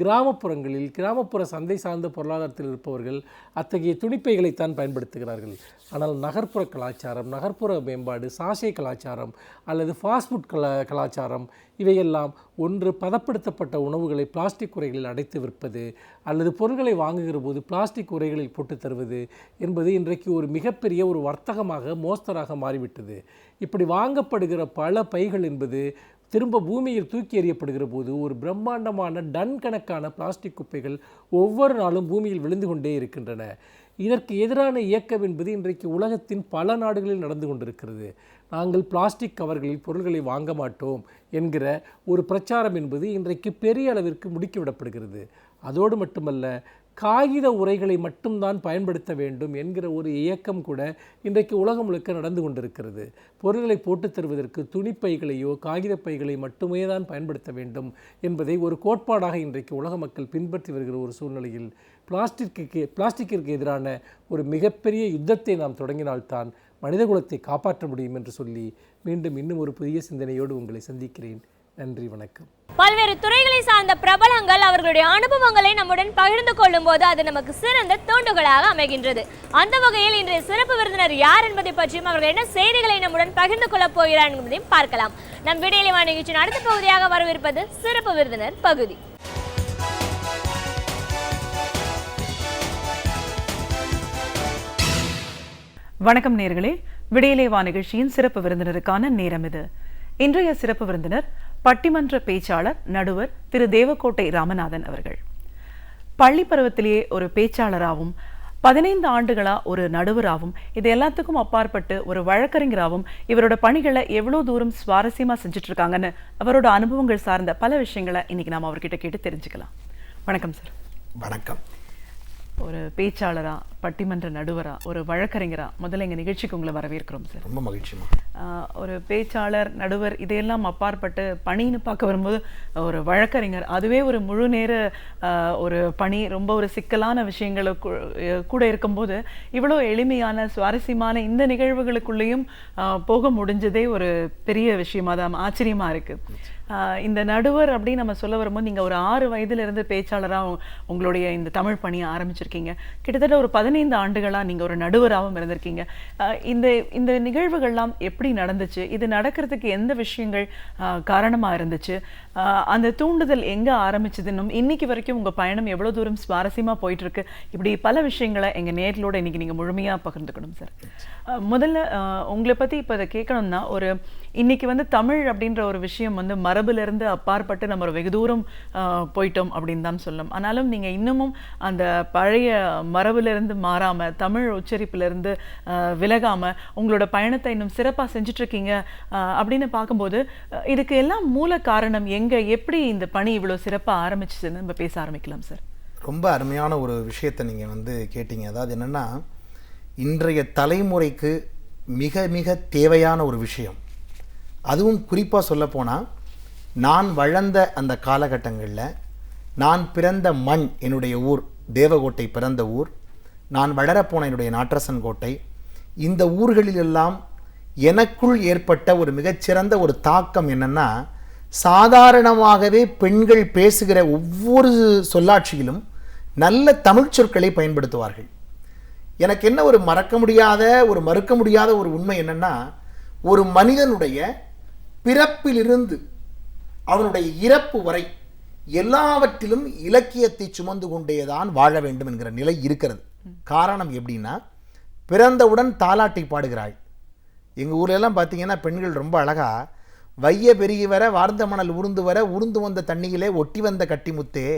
கிராமப்புறங்களில் கிராமப்புற சந்தை சார்ந்த பொருளாதாரத்தில் இருப்பவர்கள் அத்தகைய துணிப்பைகளைத்தான் பயன்படுத்துகிறார்கள். ஆனால் நகர்ப்புற கலாச்சாரம், நகர்ப்புற மேம்பாடு, சாஷே கலாச்சாரம் அல்லது ஃபாஸ்ட் ஃபுட் கலாச்சாரம் இவையெல்லாம் ஒன்று பதப்படுத்தப்பட்ட உணவுகளை பிளாஸ்டிக் உரைகளில் அடைத்து விற்பது அல்லது பொருட்களை வாங்குகிற போது பிளாஸ்டிக் உரைகளில் போட்டு தருவது என்பது இன்றைக்கு ஒரு மிகப்பெரிய ஒரு வர்த்தகமாக மோஸ்தராக மாறிவிட்டது. இப்படி வாங்கப்படுகிற பல பைகள் என்பது திரும்ப பூமியில் தூக்கி எறியப்படுகிற போது ஒரு பிரம்மாண்டமான டன் கணக்கான பிளாஸ்டிக் குப்பைகள் ஒவ்வொரு நாளும் பூமியில் விழுந்து கொண்டே இருக்கின்றன. இதற்கு எதிரான இயக்கம் என்பது இன்றைக்கு உலகத்தின் பல நாடுகளில் நடந்து கொண்டிருக்கிறது. நாங்கள் பிளாஸ்டிக் கவர்களில் பொருட்களை வாங்க மாட்டோம் என்கிற ஒரு பிரச்சாரம் என்பது இன்றைக்கு பெரிய அளவிற்கு முடுக்கிவிடப்படுகிறது. அதோடு மட்டுமல்ல, காகித உரைகளை மட்டும்தான் பயன்படுத்த வேண்டும் என்கிற ஒரு இயக்கம் கூட இன்றைக்கு உலகம் முழுக்க நடந்து கொண்டிருக்கிறது. பொருட்களை போட்டுத் தருவதற்கு துணிப்பைகளையோ காகித பைகளை மட்டுமே தான் பயன்படுத்த வேண்டும் என்பதை ஒரு கோட்பாடாக இன்றைக்கு உலக மக்கள் பின்பற்றி வருகிற ஒரு சூழ்நிலையில் பிளாஸ்டிக்கிற்கு எதிரான ஒரு மிகப்பெரிய யுத்தத்தை நாம் தொடங்கினால்தான் மனிதகுலத்தை காப்பாற்ற முடியும் என்று சொல்லி மீண்டும் இன்னும் ஒரு புதிய சிந்தனையோடு உங்களை சந்திக்கிறேன். நன்றி, வணக்கம். பல்வேறு துறைகளை சார்ந்த பிரபலங்கள் அவர்களுடைய அனுபவங்களை நம்முடன் பகிர்ந்து கொள்ளும் போது அது நமக்கு சிறந்த தூண்டுகளாக அமைகின்றது. அந்த வகையில் இன்றைய சிறப்பு விருந்தினர் யார் என்பதை பற்றியும் அவர்கள் என்ன செய்திகளை நம்முடன் பகிர்ந்து கொள்ளப் போகிறார் என்பதையும் பார்க்கலாம். நம் விடியலை நிகழ்ச்சியின் அடுத்த பகுதியாக வரவிருப்பது சிறப்பு விருந்தினர் பகுதி. வணக்கம் நேயர்களே, விடியலை நிகழ்ச்சியின் சிறப்பு விருந்தினருக்கான நேரம் இது. இன்றைய சிறப்பு விருந்தினர் பட்டிமன்ற பேச்சாளர் நடுவர் திரு தேவக்கோட்டை ராமநாதன் அவர்கள். பள்ளி பருவத்திலேயே ஒரு பேச்சாளராகவும் 15 ஆண்டுகளா ஒரு நடுவராகவும் இது எல்லாத்துக்கும் அப்பாற்பட்டு ஒரு வழக்கறிஞராகவும் இவரோட பணிகளை எவ்வளோ தூரம் சுவாரஸ்யமா செஞ்சுட்டு இருக்காங்கன்னு அவரோட அனுபவங்கள் சார்ந்த பல விஷயங்களை இன்னைக்கு நாம் அவர்கிட்ட கேட்டு தெரிஞ்சுக்கலாம். வணக்கம் சார். வணக்கம். ஒரு பேச்சாளரா, பட்டிமன்ற நடுவரா, ஒரு வழக்கறிஞரா முதல்ல எங்கள் நிகழ்ச்சிக்கு உங்களை வரவேற்கிறோம் சார். ரொம்ப மகிழ்ச்சிமா. ஒரு பேச்சாளர், நடுவர் இதையெல்லாம் அப்பாற்பட்டு பணின்னு பார்க்க வரும்போது ஒரு வழக்கறிஞர் அதுவே ஒரு முழு நேர ஒரு பணி, ரொம்ப ஒரு சிக்கலான விஷயங்களை கூட இருக்கும்போது இவ்வளோ எளிமையான சுவாரஸ்யமான இந்த நிகழ்வுகளுக்குள்ளேயும் போக முடிஞ்சதே ஒரு பெரிய விஷயமா தான், ஆச்சரியமா இருக்கு. இந்த நடுவர் அப்படின்னு நம்ம சொல்ல வரும்போது நீங்கள் ஒரு 6 வயதிலிருந்து பேச்சாளராக உங்களுடைய இந்த தமிழ் பணியை ஆரம்பிச்சிருக்கீங்க. கிட்டத்தட்ட ஒரு 15 ஆண்டுகளாக நீங்கள் ஒரு நடுவராகவும் இருந்திருக்கீங்க. இந்த நிகழ்வுகள்லாம் எப்படி நடந்துச்சு? இது நடக்கிறதுக்கு எந்த விஷயங்கள் காரணமாக இருந்துச்சு? அந்த தூண்டுதல் எங்கே ஆரம்பிச்சதுன்னும் இன்னைக்கு வரைக்கும் உங்கள் பயணம் எவ்வளோ தூரம் சுவாரஸ்யமாக போயிட்டுருக்கு, இப்படி பல விஷயங்களை எங்கள் நேர்களோட இன்னைக்கு நீங்கள் முழுமையாக பகிர்ந்துக்கணும் சார். முதல்ல உங்களை பற்றி இப்போ இதை கேட்கணும்னா, ஒரு இன்னைக்கு தமிழ் அப்படின்ற ஒரு விஷயம் மரபுலேருந்து அப்பாற்பட்டு நம்ம ஒரு வெகு தூரம் போயிட்டோம் அப்படின்னு தான் சொல்லணும். ஆனாலும் நீங்கள் இன்னமும் அந்த பழைய மரபுலேருந்து மாறாமல், தமிழ் உச்சரிப்பிலிருந்து விலகாமல் உங்களோட பயணத்தை இன்னும் சிறப்பாக செஞ்சிட்ருக்கீங்க அப்படின்னு பார்க்கும்போது இதுக்கு எல்லாம் மூல காரணம் எங்கே, எப்படி இந்த பணி இவ்வளோ சிறப்பாக ஆரம்பிச்சுன்னு நம்ம பேச ஆரம்பிக்கலாம் சார். ரொம்ப அருமையான ஒரு விஷயத்தை நீங்கள் கேட்டீங்க. அதாவது என்னென்னா, இன்றைய தலைமுறைக்கு மிக மிக தேவையான ஒரு விஷயம். அதுவும் குறிப்பாக சொல்லப்போனால், நான் வளர்ந்த அந்த காலகட்டங்களில், நான் பிறந்த மண், என்னுடைய ஊர் தேவகோட்டை பிறந்த ஊர், நான் வளரப்போன என்னுடைய நாட்டரசன் கோட்டை, இந்த ஊர்களிலெல்லாம் எனக்குள் ஏற்பட்ட ஒரு மிகச்சிறந்த ஒரு தாக்கம் என்னென்னா, சாதாரணமாகவே பெண்கள் பேசுகிற ஒவ்வொரு சொல்லாட்சியிலும் நல்ல தமிழ் சொற்களை பயன்படுத்துவார்கள். எனக்கு என்ன ஒரு மறுக்க முடியாத ஒரு உண்மை என்னென்னா, ஒரு மனிதனுடைய பிறப்பிலிருந்து அவனுடைய இறப்பு வரை எல்லாவற்றிலும் இலக்கியத்தை சுமந்து கொண்டேதான் வாழ வேண்டும் என்கிற நிலை இருக்கிறது. காரணம் எப்படின்னா, பிறந்தவுடன் தாலாட்டை பாடுகிறாள். எங்கள் ஊர்லெல்லாம் பார்த்தீங்கன்னா பெண்கள் ரொம்ப அழகாக, வைய பெருகி வர வார்ந்த மணல் உருந்து வர உருந்து வந்த தண்ணியிலே ஒட்டி வந்த கட்டிமுத்தே,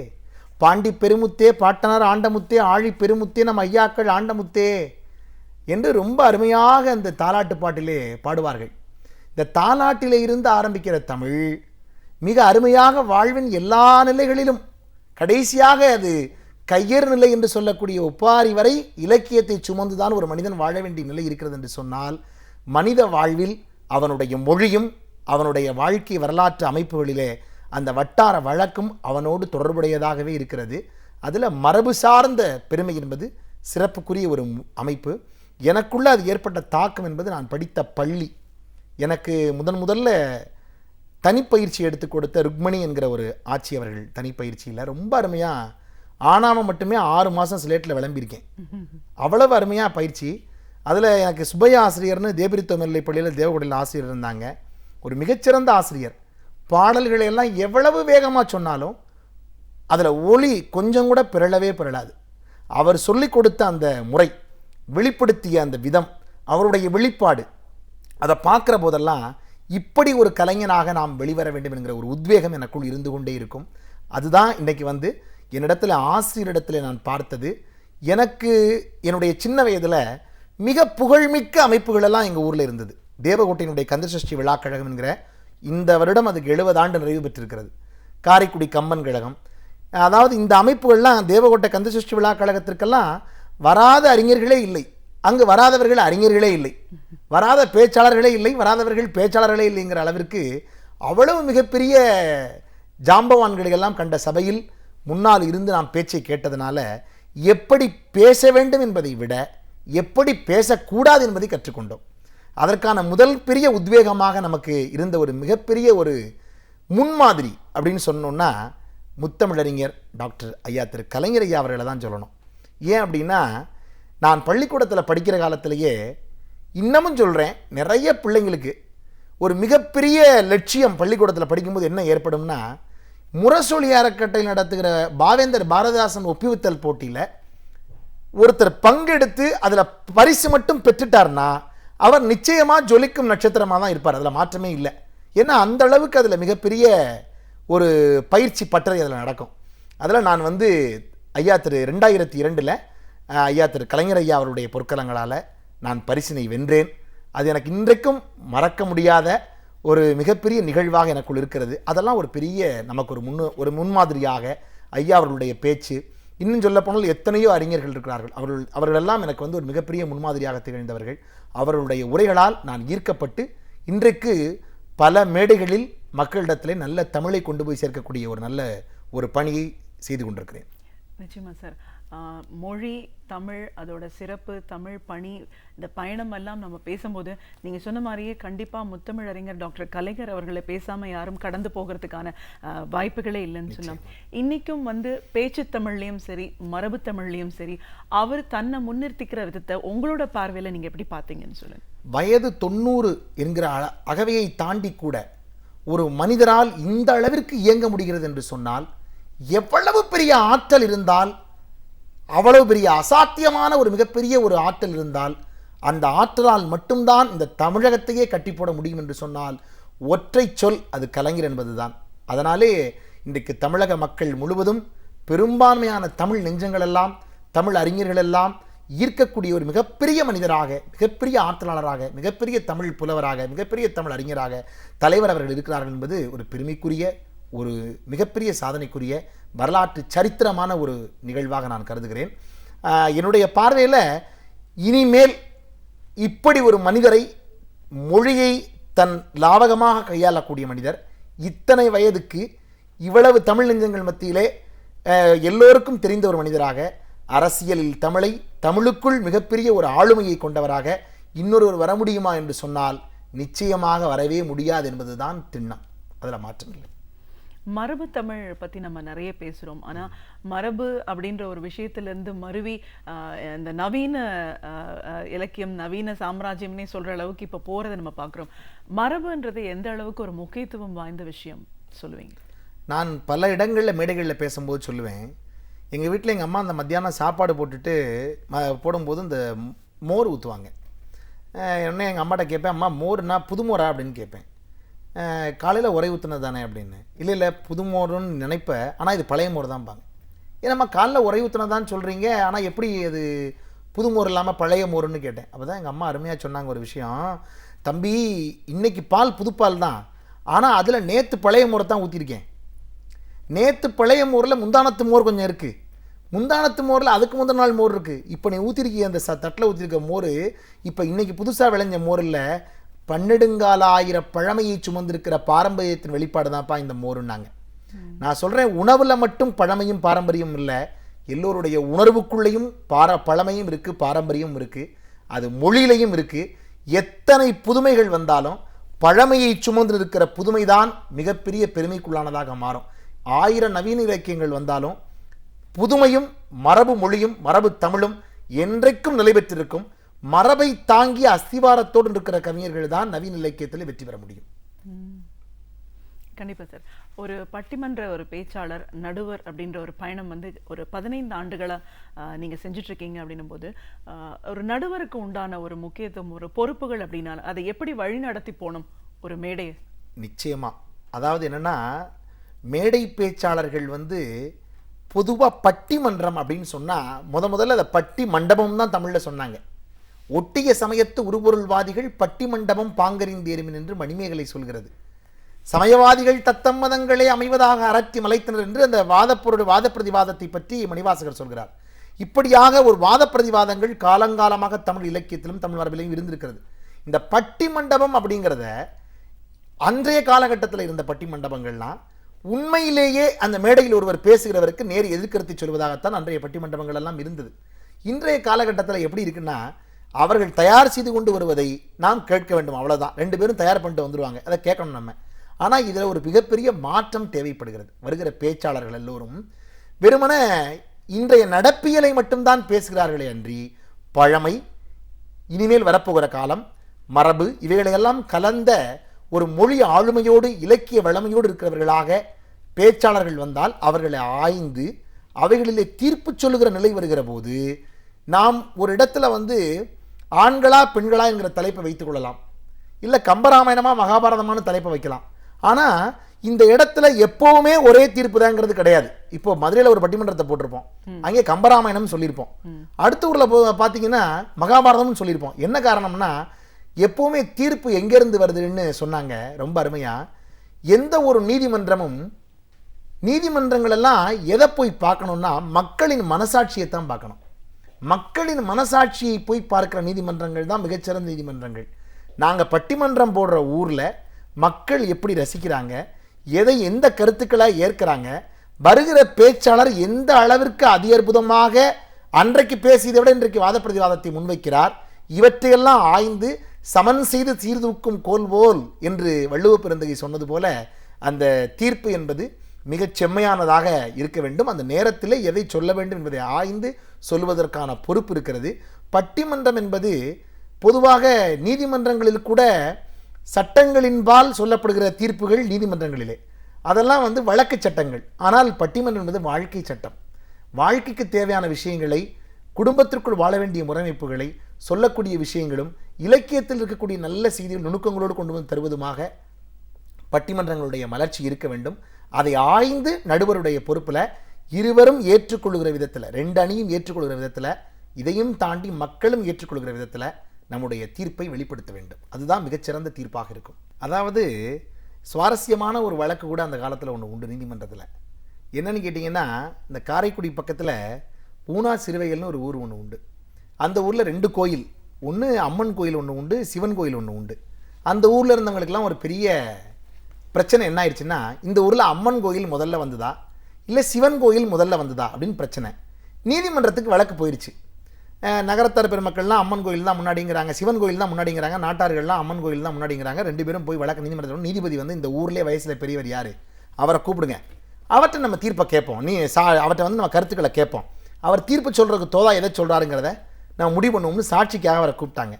பாண்டி பெருமுத்தே பாட்டனார் ஆண்டமுத்தே, ஆழி பெருமுத்தே நம் ஐயாக்கள் ஆண்டமுத்தே என்று ரொம்ப அருமையாக அந்த தாலாட்டு பாட்டிலே பாடுவார்கள். இந்த தாலாட்டிலே இருந்து ஆரம்பிக்கிற தமிழ் மிக அருமையாக வாழ்வின் எல்லா நிலைகளிலும் கடைசியாக அது கையேறு நிலை என்று சொல்லக்கூடிய ஒப்பாரி வரை இலக்கியத்தை சுமந்துதான் ஒரு மனிதன் வாழ வேண்டிய நிலை இருக்கிறது என்று சொன்னால், மனித வாழ்வில் அவனுடைய மொழியும் அவனுடைய வாழ்க்கை வரலாற்று அமைப்புகளிலே அந்த வட்டார வழக்கும் அவனோடு தொடர்புடையதாகவே இருக்கிறது. அதில் மரபு சார்ந்த பெருமை என்பது சிறப்புக்குரிய ஒரு அமைப்பு. எனக்குள்ள அது ஏற்பட்ட தாக்கம் என்பது நான் படித்த பள்ளி. எனக்கு முதல்ல தனிப்பயிற்சி எடுத்து கொடுத்த ருக்மணி என்கிற ஒரு ஆட்சி அவர்கள் தனிப்பயிற்சியில் ரொம்ப அருமையாக ஆனாமல் மட்டுமே 6 மாதம் ஸ்லேட்டில் விளம்பியிருக்கேன். அவ்வளவு அருமையாக பயிற்சி. அதில் எனக்கு சுப்பையா ஆசிரியர்னு தேபிரித்தோ மேல்நிலைப் பள்ளியில் தேவகோட்டையில் ஆசிரியர் இருந்தாங்க. ஒரு மிகச்சிறந்த ஆசிரியர். பாடல்களை எல்லாம் எவ்வளவு வேகமாக சொன்னாலும் அதில் ஒளி கொஞ்சம் கூட பிறழாது. அவர் சொல்லிக் கொடுத்த அந்த முறை, வெளிப்படுத்திய அந்த விதம், அவருடைய வெளிப்பாடு, அதை பார்க்குற போதெல்லாம் இப்படி ஒரு கலைஞனாக நாம் வெளிவர வேண்டும் என்கிற ஒரு உத்வேகம் எனக்குள் இருந்து கொண்டே இருக்கும். அதுதான் இன்றைக்கு என்னிடத்தில் ஆசிரியரிடத்தில் நான் பார்த்தது. எனக்கு என்னுடைய சின்ன வயதில் மிக புகழ்மிக்க அமைப்புகளெல்லாம் எங்கள் ஊரில் இருந்தது. தேவகோட்டையினுடைய கந்தசஷ்டி விழா கழகம் என்கிற இந்த வருடம் அதுக்கு 70 ஆண்டு நிறைவு பெற்றிருக்கிறது. காரைக்குடி கம்மன் கழகம், அதாவது இந்த அமைப்புகள்லாம் தேவகோட்டை கந்தசஷ்டி விழா கழகத்திற்கெல்லாம் வராத அறிஞர்களே இல்லை. அங்கு வராதவர்கள் அறிஞர்களே இல்லை, வராத பேச்சாளர்களே இல்லை, வராதவர்கள் பேச்சாளர்களே இல்லைங்கிற அளவிற்கு அவ்வளவு மிகப்பெரிய ஜாம்பவான்களையெல்லாம் கண்ட சபையில் முன்னால் இருந்து நாம் பேச்சை கேட்டதனால எப்படி பேச வேண்டும் என்பதை விட எப்படி பேசக்கூடாது என்பதை கற்றுக்கொண்டோம். அதற்கான முதல் பெரிய உத்வேகமாக நமக்கு இருந்த ஒரு மிகப்பெரிய ஒரு முன்மாதிரி அப்படின்னு சொன்னோன்னா முத்தமிழறிஞர் டாக்டர் ஐயா திரு கலைஞர் ஐயா அவர்களை தான் சொல்லணும். ஏன் அப்படின்னா, நான் பள்ளிக்கூடத்தில் படிக்கிற காலத்திலேயே இன்னமும் சொல்கிறேன், நிறைய பிள்ளைங்களுக்கு ஒரு மிகப்பெரிய லட்சியம் பள்ளிக்கூடத்தில் படிக்கும்போது என்ன ஏற்படும்னா, முரசொலி அறக்கட்டளை நடத்துகிற பாவேந்தர் பாரதிதாசன் ஒப்புவித்தல் போட்டியில் ஒருத்தர் பங்கெடுத்து அதில் பரிசு மட்டும் பெற்றுட்டார்னா அவர் நிச்சயமாக ஜொலிக்கும் நட்சத்திரமாக தான் இருப்பார். அதில் மாற்றமே இல்லை. ஏன்னா அந்த அளவுக்கு அதில் மிகப்பெரிய ஒரு பயிற்சி பட்டறை அதில் நடக்கும். அதில் நான் ஐயா திரு 2002 ஐயா திரு கலைஞர் ஐயா அவருடைய பொற்கலங்களால் நான் பரிசினை வென்றேன். அது எனக்கு இன்றைக்கும் மறக்க முடியாத ஒரு மிகப்பெரிய நிகழ்வாக எனக்குள் இருக்கிறது. அதெல்லாம் ஒரு பெரிய நமக்கு ஒரு முன்மாதிரியாக ஐயா அவர்களுடைய பேச்சு, இன்னும் சொல்ல போனால் எத்தனையோ அறிஞர்கள் இருக்கிறார்கள், அவர்களெல்லாம் எனக்கு ஒரு மிகப்பெரிய முன்மாதிரியாக திகழ்ந்தவர்கள். அவர்களுடைய உரைகளால் நான் ஈர்க்கப்பட்டு இன்றைக்கு பல மேடைகளில் மக்களிடத்திலே நல்ல தமிழை கொண்டு போய் சேர்க்கக்கூடிய ஒரு நல்ல ஒரு பணியை செய்து கொண்டிருக்கிறேன். நிச்சயமா சார். மொழி, தமிழ், அதோட சிறப்பு, தமிழ் பணி, இந்த பயணம் எல்லாம் நம்ம பேசும்போது நீங்கள் சொன்ன மாதிரியே கண்டிப்பாக முத்தமிழறிஞர் டாக்டர் கலைஞர் அவர்களை பேசாமல் யாரும் கடந்து போகிறதுக்கான வாய்ப்புகளே இல்லைன்னு சொன்னோம். இன்றைக்கும் பேச்சு தமிழ்லையும் சரி, மரபு தமிழ்லையும் சரி, அவர் தன்னை முன்னிறுத்திக்கிற விதத்தை உங்களோட பார்வையில் நீங்கள் எப்படி பார்த்தீங்கன்னு சொல்லுங்கள். வயது 90 என்கிற அகவையை தாண்டி கூட ஒரு மனிதரால் இந்த அளவிற்கு இயங்க முடிகிறது என்று சொன்னால் எவ்வளவு பெரிய ஆற்றல் இருந்தால், அவ்வளவு பெரிய அசாத்தியமான ஒரு மிகப்பெரிய ஒரு ஆற்றல் இருந்தால், அந்த ஆற்றலால் மட்டும்தான் இந்த தமிழகத்தையே கட்டி போட முடியும் என்று சொன்னால் ஒற்றை சொல் அது கலைஞர் என்பதுதான். அதனாலே இன்றைக்கு தமிழக மக்கள் முழுவதும் பெரும்பான்மையான தமிழ் நெஞ்சங்கள் எல்லாம், தமிழ் அறிஞர்கள் எல்லாம் ஈர்க்கக்கூடிய ஒரு மிகப்பெரிய மனிதராக, மிகப்பெரிய ஆற்றலாளராக, மிகப்பெரிய தமிழ் புலவராக, மிகப்பெரிய தமிழ் அறிஞராக தலைவர் அவர்கள் இருக்கிறார்கள் என்பது ஒரு பெருமைக்குரிய, ஒரு மிகப்பெரிய சாதனைக்குரிய, வரலாற்று சரித்திரமான ஒரு நிகழ்வாக நான் கருதுகிறேன். என்னுடைய பார்வையில் இனிமேல் இப்படி ஒரு மனிதரை, மொழியை தன் லாவகமாக கையாளக்கூடிய மனிதர், இத்தனை வயதுக்கு இவ்வளவு தமிழ் நெஞ்சங்கள் மத்தியிலே எல்லோருக்கும் தெரிந்த ஒரு மனிதராக, அரசியலில் தமிழை, தமிழுக்குள் மிகப்பெரிய ஒரு ஆளுமையை கொண்டவராக இன்னொருவர் வர முடியுமா என்று சொன்னால் நிச்சயமாக வரவே முடியாது என்பதுதான் திண்ணம். அதில் மாற்றமில்லை. மரபு தமிழ் பற்றி நம்ம நிறைய பேசுகிறோம். ஆனால் மரபு அப்படின்ற ஒரு விஷயத்திலேருந்து மருவி இந்த நவீன இலக்கியம், நவீன சாம்ராஜ்யம்னே சொல்கிற அளவுக்கு இப்போ போகிறத நம்ம பார்க்குறோம். மரபுன்றது எந்த அளவுக்கு ஒரு முக்கியத்துவம் வாய்ந்த விஷயம் சொல்லுவீங்க? நான் பல இடங்களில் மேடைகளில் பேசும்போது சொல்லுவேன், எங்கள் வீட்டில் எங்கள் அம்மா அந்த மத்தியானம் சாப்பாடு போடும்போது இந்த மோர் ஊற்றுவாங்க. உடனே எங்கள் அம்மாட்ட கேட்பேன், அம்மா மோர்னா புது மோரா அப்படின்னு கேட்பேன். காலையில் உரை ஊற்றுனது தானே அப்படின்னு. இல்லை புது மோருன்னு நினைப்பேன், ஆனால் இது பழைய மோர் தான்பாங்க. ஏன்னாம்மா காலைல உரை ஊற்றுனதான்னு சொல்கிறீங்க, ஆனால் எப்படி அது புது மோர் இல்லாமல் பழைய மோருன்னு கேட்டேன். அப்போ தான் எங்கள் அம்மா அருமையாக சொன்னாங்க ஒரு விஷயம், தம்பி இன்னைக்கு பால் புதுப்பால் தான், ஆனால் அதில் நேற்று பழைய மோரை தான் ஊற்றிருக்கேன். நேற்று பழைய மோரில் முந்தானத்து மோர் கொஞ்சம் இருக்குது, முந்தானத்து மோரில் அதுக்கு முந்தின நாள் மோர் இருக்குது. இப்போ நீ ஊற்றிருக்கீங்க அந்த தட்டில் ஊற்றிருக்க மோர் இப்போ இன்றைக்கி புதுசாக விளைஞ்ச மோரில் 12,000 பழமையை சுமந்திருக்கிற பாரம்பரியத்தின் வெளிப்பாடு தான்ப்பா இந்த மோருன்னாங்க. நான் சொல்கிறேன், உணவில் மட்டும் பழமையும் பாரம்பரியம் இல்லை, எல்லோருடைய உணர்வுக்குள்ளேயும் பழமையும் இருக்குது, பாரம்பரியமும் இருக்குது, அது மொழியிலையும் இருக்குது. எத்தனை புதுமைகள் வந்தாலும் பழமையை சுமந்து இருக்கிற புதுமைதான் மிகப்பெரிய பெருமைக்குள்ளானதாக மாறும். 1000 நவீன இலக்கியங்கள் வந்தாலும் புதுமையும் மரபு மொழியும் மரபு தமிழும் என்றைக்கும் நிலை பெற்றிருக்கும். மரபை தாங்கிய அஸ்திவாரத்தோடு இருக்கிற கவிஞர்கள் தான் நவீன இலக்கியத்தில் வெற்றி பெற முடியும். கண்டிப்பா சார். ஒரு பட்டிமன்ற ஒரு பேச்சாளர் நடுவர் அப்படின்ற ஒரு பயணம் வந்து ஒரு 15 ஆண்டுகளா நீங்க செஞ்சுட்டு இருக்கீங்க அப்படின்னும் போது ஒரு நடுவருக்கு உண்டான ஒரு முக்கியத்துவம், ஒரு பொறுப்புகள் அப்படின்னா அதை எப்படி வழி நடத்தி போகணும் ஒரு மேடையை? நிச்சயமா. அதாவது என்னன்னா, மேடை பேச்சாளர்கள் வந்து பொதுவாக பட்டிமன்றம் அப்படின்னு சொன்னால் முதல்ல அதை பட்டி மண்டபம் தான் தமிழில் சொன்னாங்க. ஒட்டிய சமயத்து உருபொருள்வாதிகள் பட்டி மண்டபம் பாங்கறிந்தேருமின் என்று மணிமேகலை சொல்கிறது. சமயவாதிகள் தத்தம் மதங்களே அமைவதாக அரற்றி மலைத்தனர் என்று அந்த வாத பிரதிவாதத்தை பற்றி மணிவாசகர் சொல்கிறார். இப்படியாக ஒரு வாத பிரதிவாதங்கள் காலங்காலமாக தமிழ் இலக்கியத்திலும் தமிழ் மரபிலையும் இருந்திருக்கிறது. இந்த பட்டி மண்டபம் அப்படிங்கிறத அன்றைய காலகட்டத்தில் இருந்த பட்டி மண்டபங்கள்லாம் உண்மையிலேயே அந்த மேடையில் ஒருவர் பேசுகிறவருக்கு நேர் எதிர்கருத்தை சொல்வதாகத்தான் அன்றைய பட்டிமண்டபங்கள் எல்லாம் இருந்தது. இன்றைய காலகட்டத்தில் எப்படி இருக்குன்னா, அவர்கள் தயார் செய்து கொண்டு வருவதை நாம் கேட்க வேண்டும், அவ்வளோதான். 2 பேரும் தயார் பண்ணிட்டு வந்துடுவாங்க, அதை கேட்கணும் நம்ம. ஆனால் இதில் ஒரு மிகப்பெரிய மாற்றம் தேவைப்படுகிறது. வருகிற பேச்சாளர்கள் எல்லோரும் வெறுமன இன்றைய நடப்பியலை மட்டும்தான் பேசுகிறார்களே அன்றி பழமை, இனிமேல் வரப்போகிற காலம், மரபு இவைகளையெல்லாம் கலந்த ஒரு மொழி ஆளுமையோடு இலக்கிய வளமையோடு இருக்கிறவர்களாக பேச்சாளர்கள் வந்தால் அவர்களை ஆய்ந்து அவைகளிலே தீர்ப்பு சொல்லுகிற நிலை வருகிற போது நாம் ஒரு இடத்துல வந்து ஆண்களா பெண்களா என்கிற தலைப்பை வைத்துக் கொள்ளலாம், இல்லை கம்பராமாயணமா மகாபாரதமான தலைப்பை வைக்கலாம். ஆனால் இந்த இடத்துல எப்போவுமே ஒரே தீர்ப்பு தாங்கிறது கிடையாது. இப்போ மதுரையில் ஒரு பட்டிமன்றத்தை போட்டிருப்போம், அங்கே கம்பராமாயணம் சொல்லியிருப்போம், அடுத்த ஊரில் பார்த்தீங்கன்னா மகாபாரதம்னு சொல்லியிருப்போம். என்ன காரணம்னா, எப்போவுமே தீர்ப்பு எங்கேருந்து வருதுன்னு சொன்னாங்க ரொம்ப அருமையாக. எந்த ஒரு நீதிமன்றங்கள் எல்லாம் எதை போய் பார்க்கணும்னா மக்களின் மனசாட்சியை தான் பார்க்கணும். மக்களின் மனசாட்சியை போய் பார்க்குற நீதிமன்றங்கள் தான் மிகச்சிறந்த நீதிமன்றங்கள். நாங்கள் பட்டிமன்றம் போடுற ஊரில் மக்கள் எப்படி ரசிக்கிறாங்க, எதை எந்த கருத்துக்களாக ஏற்கிறாங்க, வருகிற பேச்சாளர் எந்த அளவிற்கு அதிகற்புதமாக அன்றைக்கு பேசியதை விட இன்றைக்கு வாத பிரதிவாதத்தை முன்வைக்கிறார், இவற்றையெல்லாம் ஆய்ந்து சமன் செய்து சீர்தூக்கும் கோல்வோல் என்று வள்ளுவ பெருந்தகை சொன்னது போல அந்த தீர்ப்பு என்பது மிகச் செம்மையானதாக இருக்க வேண்டும். அந்த நேரத்தில் எதை சொல்ல வேண்டும் என்பதை ஆய்ந்து சொல்வதற்கான பொறுப்பு இருக்கிறது. பட்டிமன்றம் என்பது பொதுவாக நீதிமன்றங்களில் கூட சட்டங்களின்பால் சொல்லப்படுகிற தீர்ப்புகள் நீதிமன்றங்களிலே அதெல்லாம் வந்து வழக்கு சட்டங்கள். ஆனால் பட்டிமன்றம் என்பது வாழ்க்கை சட்டம். வாழ்க்கைக்கு தேவையான விஷயங்களை, குடும்பத்திற்குள் வாழ வேண்டிய முறைமைப்புகளை சொல்லக்கூடிய விஷயங்களும் இலக்கியத்தில் இருக்கக்கூடிய நல்ல செய்திகள் நுணுக்கங்களோடு கொண்டு வந்து தருவதுமாக பட்டிமன்றங்களுடைய மலர்ச்சி இருக்க வேண்டும். அதை ஆய்ந்து நடுவருடைய பொறுப்பில் இருவரும் ஏற்றுக்கொள்கிற விதத்தில், 2 அணியும் ஏற்றுக்கொள்கிற விதத்தில், இதையும் தாண்டி மக்களும் ஏற்றுக்கொள்கிற விதத்தில் நம்முடைய தீர்ப்பை வெளிப்படுத்த வேண்டும். அதுதான் மிகச்சிறந்த தீர்ப்பாக இருக்கும். அதாவது சுவாரஸ்யமான ஒரு வழக்கு கூட அந்த காலத்தில் ஒன்று உண்டு நீதிமன்றத்தில். என்னன்னு கேட்டிங்கன்னா, இந்த காரைக்குடி பக்கத்தில் பூனா சிறுவைகள்னு ஒரு ஊர் ஒன்று உண்டு. அந்த ஊரில் 2 கோயில், ஒன்று அம்மன் கோயில் ஒன்று உண்டு, சிவன் கோயில் ஒன்று உண்டு. அந்த ஊரில் இருந்தவங்களுக்கெல்லாம் ஒரு பெரிய பிரச்சனை என்ன ஆயிடுச்சுன்னா, இந்த ஊரில் அம்மன் கோயில் முதல்ல வந்ததா இல்லை சிவன் கோயில் முதல்ல வந்ததா அப்படின்னு பிரச்சனை. நீதிமன்றத்துக்கு வழக்கு போயிடுச்சு. நகரத்தார் பெருமக்கள்லாம் அம்மன் கோயில் தான் முன்னாடிங்கிறாங்க, சிவன் கோயில் தான் முன்னாடிங்கிறாங்க, நாட்டார்கள்லாம் அம்மன் கோயில் தான் முன்னாடிங்கிறாங்க. 2 பேரும் போய் வழக்கு நீதிமன்றத்தில், நீதிபதி வந்து இந்த ஊர்லேயே வயசில் பெரியவர் யார், அவரை கூப்பிடுங்க, அவர்கிட்ட நம்ம தீர்ப்பை கேட்போம், அவர்கிட்ட வந்து நம்ம கருத்துக்களை கேட்போம், அவர் தீர்ப்பு சொல்கிறதுக்கு தோதா எதை சொல்கிறாருங்கிறத நம்ம முடிவு பண்ணுவோம்னு சாட்சிக்காக அவரை கூப்பிட்டாங்க.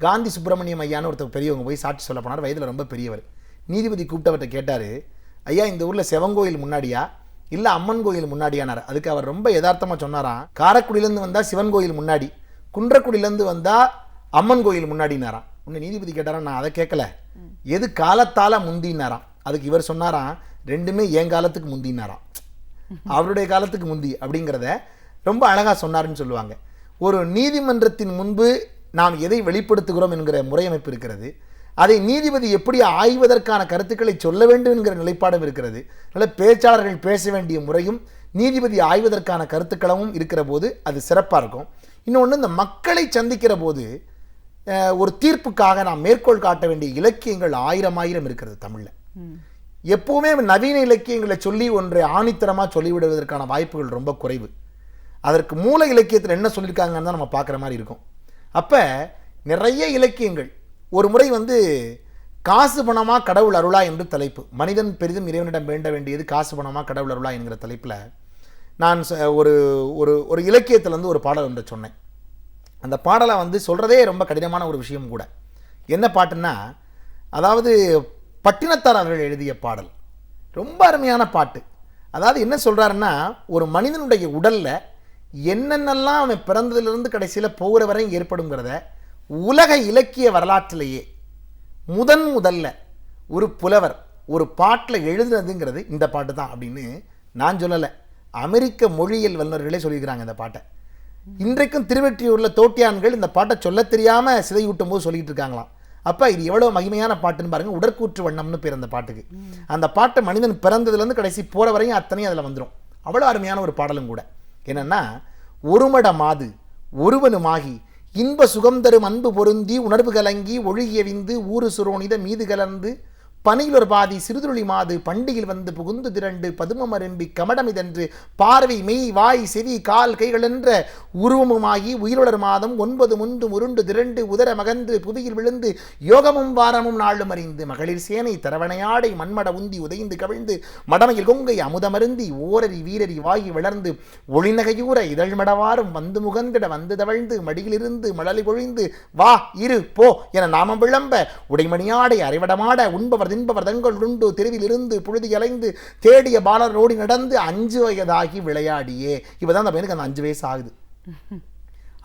காந்தி சுப்பிரமணியம் ஐயான்னு ஒருத்தர் பெரியவங்க போய் சாட்சி சொல்ல போனார், வயதில் ரொம்ப பெரியவர். நீதிபதி கூப்பிட்டவர்கிட்ட கேட்டார், ஐயா இந்த ஊரில் சிவன் கோயில் முன்னாடியா இல்லை அம்மன் கோயில் முன்னாடியானார். அதுக்கு அவர் ரொம்ப யதார்த்தமாக சொன்னாராம், காரைக்குடியிலேருந்து வந்தால் சிவன் கோயில் முன்னாடி, குன்றக்குடியிலேருந்து வந்தால் அம்மன் கோயில் முன்னாடினாராம். உன்னை நீதிபதி கேட்டாராம், நான் அதை கேட்கல, எது காலத்தால் முந்தினாராம். அதுக்கு இவர் சொன்னாராம், 2மே என் காலத்துக்கு முந்தினாராம், அவருடைய காலத்துக்கு முந்தி அப்படிங்கிறத ரொம்ப அழகாக சொன்னாருன்னு சொல்லுவாங்க. ஒரு நீதிமன்றத்தின் முன்பு நாம் எதை வெளிப்படுத்துகிறோம் என்கிற முறையமைப்பு இருக்கிறது. அதை நீதிபதி எப்படி ஆய்வதற்கான கருத்துக்களை சொல்ல வேண்டும் என்கிற நிலைப்பாடும் இருக்கிறது. அதனால் பேச்சாளர்கள் பேச வேண்டிய முறையும் நீதிபதி ஆய்வதற்கான கருத்துக்களவும் இருக்கிற போது அது சிறப்பாக இருக்கும். இன்னொன்று, இந்த மக்களை சந்திக்கிற போது ஒரு தீர்ப்புக்காக நாம் மேற்கோள் காட்ட வேண்டிய இலக்கியங்கள் 1000 இருக்கிறது தமிழில். எப்போவுமே நவீன இலக்கியங்களை சொல்லி ஒன்றை ஆணித்தரமாக சொல்லிவிடுவதற்கான வாய்ப்புகள் ரொம்ப குறைவு. அதற்கு மூல இலக்கியத்தில் என்ன சொல்லியிருக்காங்கன்னு தான் நம்ம பார்க்குற மாதிரி இருக்கும். அப்போ நிறைய இலக்கியங்கள் ஒரு முறை வந்து காசு பணமா கடவுள் அருளா என்று தலைப்பு. மனிதன் பெரிதும் இறைவனிடம் வேண்ட வேண்டியது காசு பணமா கடவுள் அருளா என்கிற தலைப்பில் நான் ஒரு ஒரு ஒரு இலக்கியத்திலேருந்து ஒரு பாடல் ஒன்று சொன்னேன். அந்த பாடலை சொல்கிறதே ரொம்ப கடினமான ஒரு விஷயம் கூட. என்ன பாட்டுன்னா, அதாவது பட்டினத்தார் அவர்கள் எழுதிய பாடல், ரொம்ப அருமையான பாட்டு. அதாவது என்ன சொல்கிறாருன்னா, ஒரு மனிதனுடைய உடலில் என்னென்னலாம் அவன் பிறந்ததிலிருந்து கடைசியில் போகிற வரை ஏற்படுங்கிறத உலக இலக்கிய வரலாற்றிலேயே முதல்ல ஒரு புலவர் ஒரு பாட்டில் எழுதுனதுங்கிறது இந்த பாட்டு தான் அப்படின்னு நான் சொல்லலை, அமெரிக்க மொழியியல் வல்லுநர்களே சொல்லியிருக்கிறாங்க இந்த பாட்டை. இன்றைக்கும் திருவெற்றியூரில் தோட்டியான்கள் இந்த பாட்டை சொல்ல தெரியாமல் சிதையூட்டும் போது சொல்லிட்டு இருக்காங்களாம். அப்போ இது எவ்வளோ மகிமையான பாட்டுன்னு பாருங்கள். உடற்கூற்று வண்ணம்னு பேர் அந்த பாட்டுக்கு. அந்த பாட்டை மனிதன் பிறந்ததுலேருந்து கடைசி போகிற வரையும் அத்தனையும் அதில் வந்துடும். அவ்வளோ அருமையான ஒரு பாடலும் கூட. என்னென்னா, ஒருமட மாது ஒருவனுமாகி இன்ப சுகம் தரும் அன்பு பொருந்தி உணர்வு கலங்கி ஒழுகிய விந்து ஊறு சுரோனித மீது கலர்ந்து பனியிலொரு பாதி சிறுதுளி மாது பண்டிகையில் வந்து புகுந்து திரண்டு பதுமம் அரும்பி கமடமிதென்று பார்வை மெய் வாய் செவி கால் கைகள் என்ற உருவமுமாகி உயிரோடர் மாதம் 9 முண்டு முருண்டு திரண்டு உதர மகன்று புவியில் விழுந்து யோகமும் வாரமும் நாளும் அறிந்து மகளிர் சேனை தரவணையாடை மண்மட உந்தி உதைந்து கவிழ்ந்து மடமையில் கொங்கை அமுதமருந்தி ஓரறி வீரறி வாகி வளர்ந்து ஒளிநகையூர இதழ்மடவாரும் வந்து முகந்திட வந்து தவழ்ந்து மடியிலிருந்து மழலை பொழிந்து வா இரு போ என நாமம் விளம்ப உடைமணியாடை அரைவடமாட உண்பவர் தின்பவர் தங்கள் உண்டு தெருவில் இருந்து புழுதி அலைந்து தேடிய பாலரோடி நடந்து 5 வயதாகி விளையாடியே. இப்பதான் அந்த பையனுக்கு அந்த 5 வயசு ஆகுது.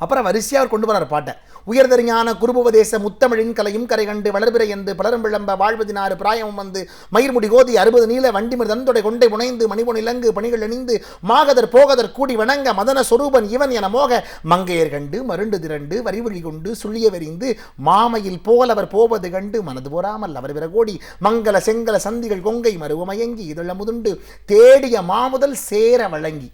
அப்புறம் வரிசையாக அவர் கொண்டு வரார் பாட்டை. உயர்தறிஞான குருபுவதேச முத்தமிழின் கலையும் கரை கண்டு வளர்பிறை என்று பலரும் விளம்ப வாழ்வதினாறு பிராயமும் வந்து மயிர்முடி கோதி 60 நீல வண்டிமிர் தந்தொடை கொண்டை புனைந்து மணிபொன் இலங்கு பணிகள் இணைந்து மாகதர் போகதர் கூடி வணங்க மதன சொரூபன் இவன் என மோக மங்கையர் கண்டு மருண்டு திரண்டு வரிவழி கொண்டு சுள்ளிய வெறிந்து மாமையில் போலவர் போவது கண்டு மனது போராமல் அவர் விரகோடி மங்கள செங்கல சந்திகள் கொங்கை மருவமயங்கி இதழ முதுண்டு தேடிய மாமுதல் சேர வழங்கி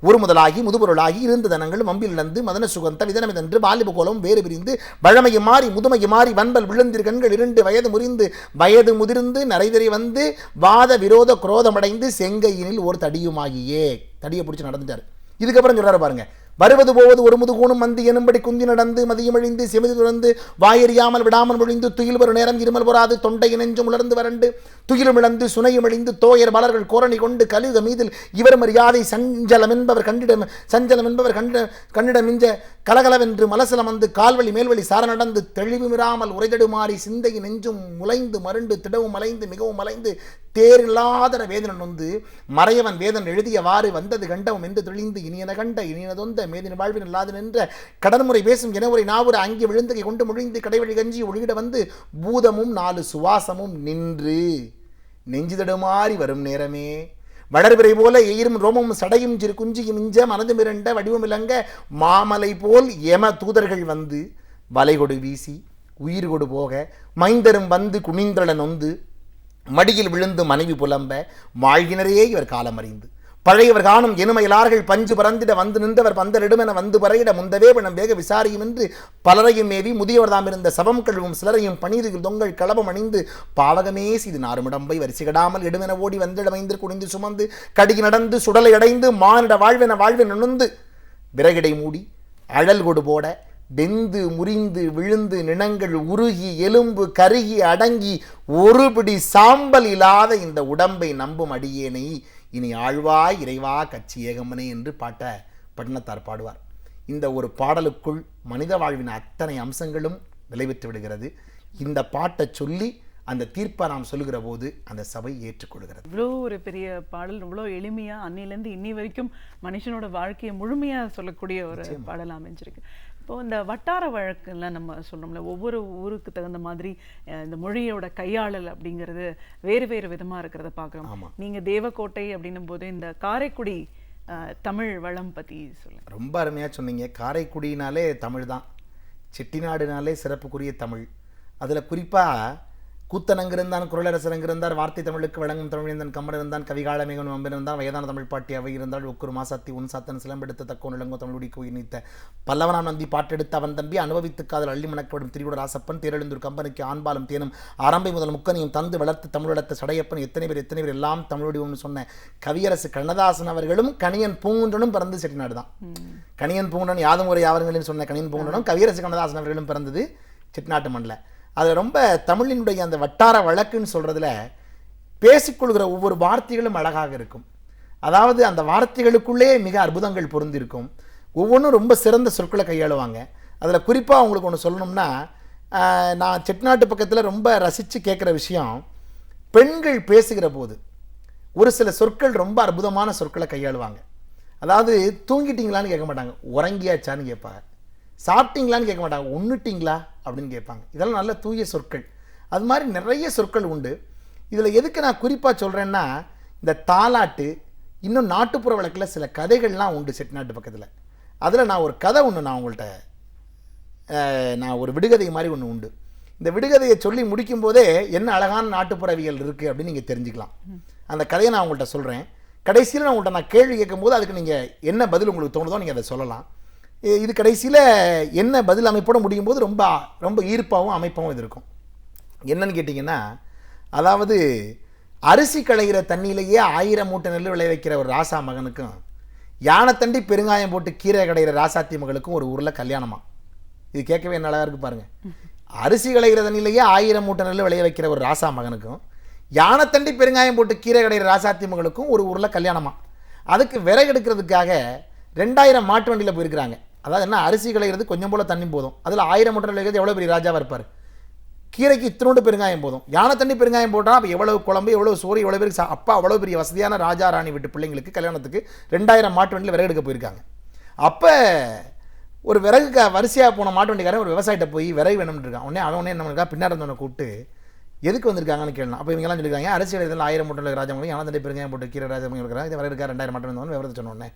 ஒரு முதலாகி முதுபொருளாகி இருந்த தனங்கள் மம்பில் இழந்து மதன சுகந்த விதனமிதன்று வாலிப கோலம் வேறு பிரிந்து வழமையும் மாறி முதுமையும் மாறி வன்பல் விழுந்திரு கண்கள் 2 வயது முறிந்து வயது முதிர்ந்து நரைதறி வந்து வாத விரோத குரோதமடைந்து செங்கையினில் ஒரு தடியுமாகியே. தடியை பிடிச்சி நடந்துட்டார். இதுக்கப்புறம் சொல்றாரு பாருங்க, வருவது போவது ஒரு முதுகூணும் மந்தி எனும்படி குந்தி நடந்து மதியமழிந்து செமிதி துறந்து வாயறியாமல் விடாமல் மொழிந்து துயில் வரும் நேரம் இருமல் பொறாது தொண்டை நெஞ்சும் உலர்ந்து வறண்டு துயிலும் இழந்து சுனையும் அழிந்து தோயர் மலர்கள் கோரணி கொண்டு கலித மீதில் இவர் மரியாதை சஞ்சலம் என்பவர் கண்டிடம் மிஞ்ச கலகலவென்று மலசலம் வந்து கால்வழி மேல்வழி சார நடந்து தெளிவு மிராமல் உரைதடுமாறி சிந்தை நெஞ்சும் முளைந்து மருண்டு திடவும் மலைந்து மிகவும் மலைந்து தேரில்லாதர வேதனன் வந்து மறையவன் வேதன் எழுதியவாறு வந்தது கண்டவும் என்று தெளிந்து இனியன கண்ட இனியனதொந்த மேதின வாழ்வின் இல்லாது நின்ற கடன்முறை பேசும் எனவுரை நாவுர அங்கே விழுந்தகை கொண்டு முழிந்து கடைவழி கஞ்சி ஒழுகிட வந்து பூதமும் 4 சுவாசமும் நின்று நெஞ்சுதடுமாறி வரும் நேரமே வளர்பிறை போல எயிரும் ரோமமும் சடையும் சிறு குஞ்சியும் மிஞ்ச மனது மிரண்ட வடிவம் இலங்க மாமலை போல் யம தூதர்கள் வந்து வளைகொடு வீசி உயிர் கொடு போக மைந்தரும் வந்து குனிந்தள நொந்து மடியில் விழுந்து மனைவி புலம்ப வாழ்கினரே இவர் காலம் அறிந்து பழையவர் காணும் எனுமையிலார்கள் பஞ்சு பறந்திட வந்து நின்றவர் பந்தலிடுமென வந்து பறையிட முந்தவே பிணம் வேக விசாரியும் என்று பலரையும் மேவி முதியவர் தாம் இருந்த சவம் கழுவும் சிலரையும் பணிதில் தொங்கள் களபம் அணிந்து பாவகமே செய்து நாறுமிடம்பை வரிசைகடாமல் எடுமென ஓடி வந்திடமைந்து குனிந்து சுமந்து கடிகி நடந்து சுடலை அடைந்து மானிட வாழ்வென வாழ்வென நுந்து விறகிடை மூடி அழல் கொடு போட வெந்து முறிந்து விழுந்து நினங்கள் உருகி எலும்பு கருகி அடங்கி ஒரு பிடி சாம்பல் இல்லாத இந்த உடம்பை நம்பும் அடியேனை இனி ஆழ்வாய் இறைவா கட்சி ஏகமனே என்று பட்டினத்தார் பாடுவார். இந்த ஒரு பாடலுக்குள் மனித வாழ்வின் அத்தனை அம்சங்களும் விளைவித்து விடுகிறது. இந்த பாட்டை சொல்லி அந்த தீர்ப்பை நாம் சொல்லுகிற போது அந்த சபை ஏற்றுக்கொள்கிறது. இவ்வளோ ஒரு பெரிய பாடல், இவ்வளோ எளிமையாக அன்னிலேருந்து இன்னி வரைக்கும் மனுஷனோட வாழ்க்கையை முழுமையாக சொல்லக்கூடிய ஒரு பாடல் அமைஞ்சிருக்கு. இப்போது இந்த வட்டார வழக்குலாம் நம்ம சொல்கிறோம்ல, ஒவ்வொரு ஊருக்கு தகுந்த மாதிரி இந்த மொழியோட கையாளல் அப்படிங்கிறது வேறு வேறு விதமாக இருக்கிறத பார்க்குறோம். நீங்கள் தேவக்கோட்டை அப்படின்னும் போது இந்த காரைக்குடி தமிழ் வளம் பற்றி சொல்லுங்கள். ரொம்ப அருமையாக சொன்னீங்க. காரைக்குடினாலே தமிழ் தான், செட்டிநாடுனாலே சிறப்புக்குரிய தமிழ். அதில் குறிப்பாக கூத்தனங்கு இருந்தான், குரலரசரங்கு இருந்தார், வார்த்தை தமிழுக்கு வழங்கும் தமிழ்ந்தான், கம்மன் இருந்தான், கவிகாலமேகன் வம்பன் இருந்தான், வயதான தமிழ் பாட்டி அவை இருந்தால் ஒக்குரு மாசாத்தி உன் சாத்தன் சிலம்பெடுத்த தக்கோன் இளங்கோ தமிழுடி கோயில் நீத்த பல்லவனான் நந்தி பாட்டெடுத்து அவன் தம்பி அனுபவித்து காதல் அள்ளி மணக்கப்படும் திரிகுட ராசப்பன் தேரெழுந்தூர் கம்பனுக்கு ஆண்பாலும் தேனும் ஆரம்பை முதல் முக்கனையும் தந்து வளர்த்து தமிழ் வளர்த்த சடையப்பன் எத்தனை பேர் எல்லாம் தமிழுடி ஒன்று சொன்ன கவியரசு கண்ணதாசன் அவர்களும் கணியன் பூங்குன்றனும் பிறந்து செட்டிநாடு தான். கணியன் பூங்குன்றன் யாதும் ஒரு யாவரங்களின் சொன்ன கணியன் பூங்குன்றனும் கவியரசு கண்ணதாசன் அவர்களும் பிறந்தது செட்டிநாட்டு மண்ணில். அது ரொம்ப தமிழினுடைய அந்த வட்டார வழக்குன்னு சொல்கிறதுல பேசிக்கொள்கிற ஒவ்வொரு வார்த்தைகளும் அழகாக இருக்கும். அதாவது அந்த வார்த்தைகளுக்குள்ளே மிக அற்புதங்கள் பொருந்திருக்கும். ஒவ்வொன்றும் ரொம்ப சிறந்த சொற்களை கையாளுவாங்க. அதில் குறிப்பாக உங்களுக்கு ஒன்று சொல்லணும்னா, நான் செட்டிநாட்டு பக்கத்தில் ரொம்ப ரசித்து கேட்குற விஷயம், பெண்கள் பேசுகிற போது ஒரு சில சொற்கள் ரொம்ப அற்புதமான சொற்களை கையாளுவாங்க. அதாவது தூங்கிட்டீங்களான்னு கேட்க மாட்டாங்க, உறங்கியாச்சான்னு கேட்பாங்க. சாப்பிட்டீங்களான்னு கேட்க மாட்டாங்க, உண்ணுட்டீங்களா அப்படின்னு கேட்பாங்க. இதெல்லாம் நல்ல தூய சொற்கள். அது மாதிரி நிறைய சொற்கள் உண்டு. இதில் எதுக்கு நான் குறிப்பாக சொல்கிறேன்னா, இந்த தாலாட்டு, இன்னும் நாட்டுப்புற வழக்கில் சில கதைகள்லாம் உண்டு செட்டிநாட்டு பக்கத்தில். அதில் நான் ஒரு கதை ஒன்று நான் உங்கள்கிட்ட நான் ஒரு விடுகதை மாதிரி ஒன்று உண்டு. இந்த விடுகதையை சொல்லி முடிக்கும் போதே என்ன அழகான நாட்டுப்புறவியல் இருக்குது அப்படின்னு நீங்கள் தெரிஞ்சுக்கலாம். அந்த கதையை நான் உங்கள்கிட்ட சொல்கிறேன். கடைசியில் நான் உங்கள்கிட்ட நான் கேள்வி கேட்கும்போது அதுக்கு நீங்கள் என்ன பதில் உங்களுக்கு தோணுதோ நீங்கள் அதை சொல்லலாம். இது கடைசியில் என்ன பதில் அமைப்போட முடியும் போது ரொம்ப ரொம்ப ஈர்ப்பாகவும் அமைப்பாகவும் இது இருக்கும். என்னன்னு கேட்டிங்கன்னா, அதாவது அரிசி களைகிற தண்ணியிலேயே 1000 மூட்டை நெல் விளை வைக்கிற ஒரு ராசா மகனுக்கும், யானை தண்டி பெருங்காயம் போட்டு கீரை கடைகிற ராசாத்தி மகளுக்கும் ஒரு ஊரில் கல்யாணமா. இது கேட்கவே என்ன அழகாக இருக்குது பாருங்கள். அரிசி களைகிற தண்ணியிலேயே 1000 மூட்டை நெல் விளைய வைக்கிற ஒரு ராசா மகனுக்கும், யானை தண்டி பெருங்காயம் போட்டு கீரை கடைகிற ராசாத்தி மகளுக்கும் ஒரு ஊரில் கல்யாணமா. அதுக்கு விறகு எடுக்கிறதுக்காக 2000 மாட்டு வண்டியில் போயிருக்கிறாங்க. அதாவது என்ன, அரிசி களைகிறது கொஞ்சம் போல் தண்ணி போதும், அதில் 1000 மூட்டை நெல் எவ்வளோ பெரிய ராஜாவாக இருப்பார். கீரைக்கு இத்தினோண்டு பெருங்காயம் போதும், யானை தண்ணி பெருங்காயம் போட்டால் அப்போ எவ்வளவு குழம்பு, எவ்வளோ சோறு, எவ்வளோ பேருக்கு அப்பா அவ்வளோ பெரிய வசதியான ராஜா ராணி வீட்டு பிள்ளைங்களுக்கு கல்யாணத்துக்கு 2000 மாட்டு வண்டியில் விறகு எடுக்க போயிருக்காங்க. அப்போ ஒரு விறகு வரிசையாக போன மாட்டு வண்டிக்காரன் ஒரு விவசாயிட்ட போய் விறகு வேணும்னு இருக்கான். உடனே அவனே என்ன இருக்கா, பின்னாடி இருந்தவனை கூப்பிட்டு எதுக்கு வந்திருக்காங்கன்னு கேட்கலாம். அப்போ இவங்கெல்லாம் சொல்லியிருக்காங்க, அரசு இதில் 1000 மூட்டை ராஜாமங்களும் யானை தண்ணி பெருங்காயம் போட்டு கீரை ராஜாமங்க இருக்கிறாங்க, இது விறகு இருக்கா 2000 மாட்டு வந்தவனு விவரத்தை சொன்னோடனே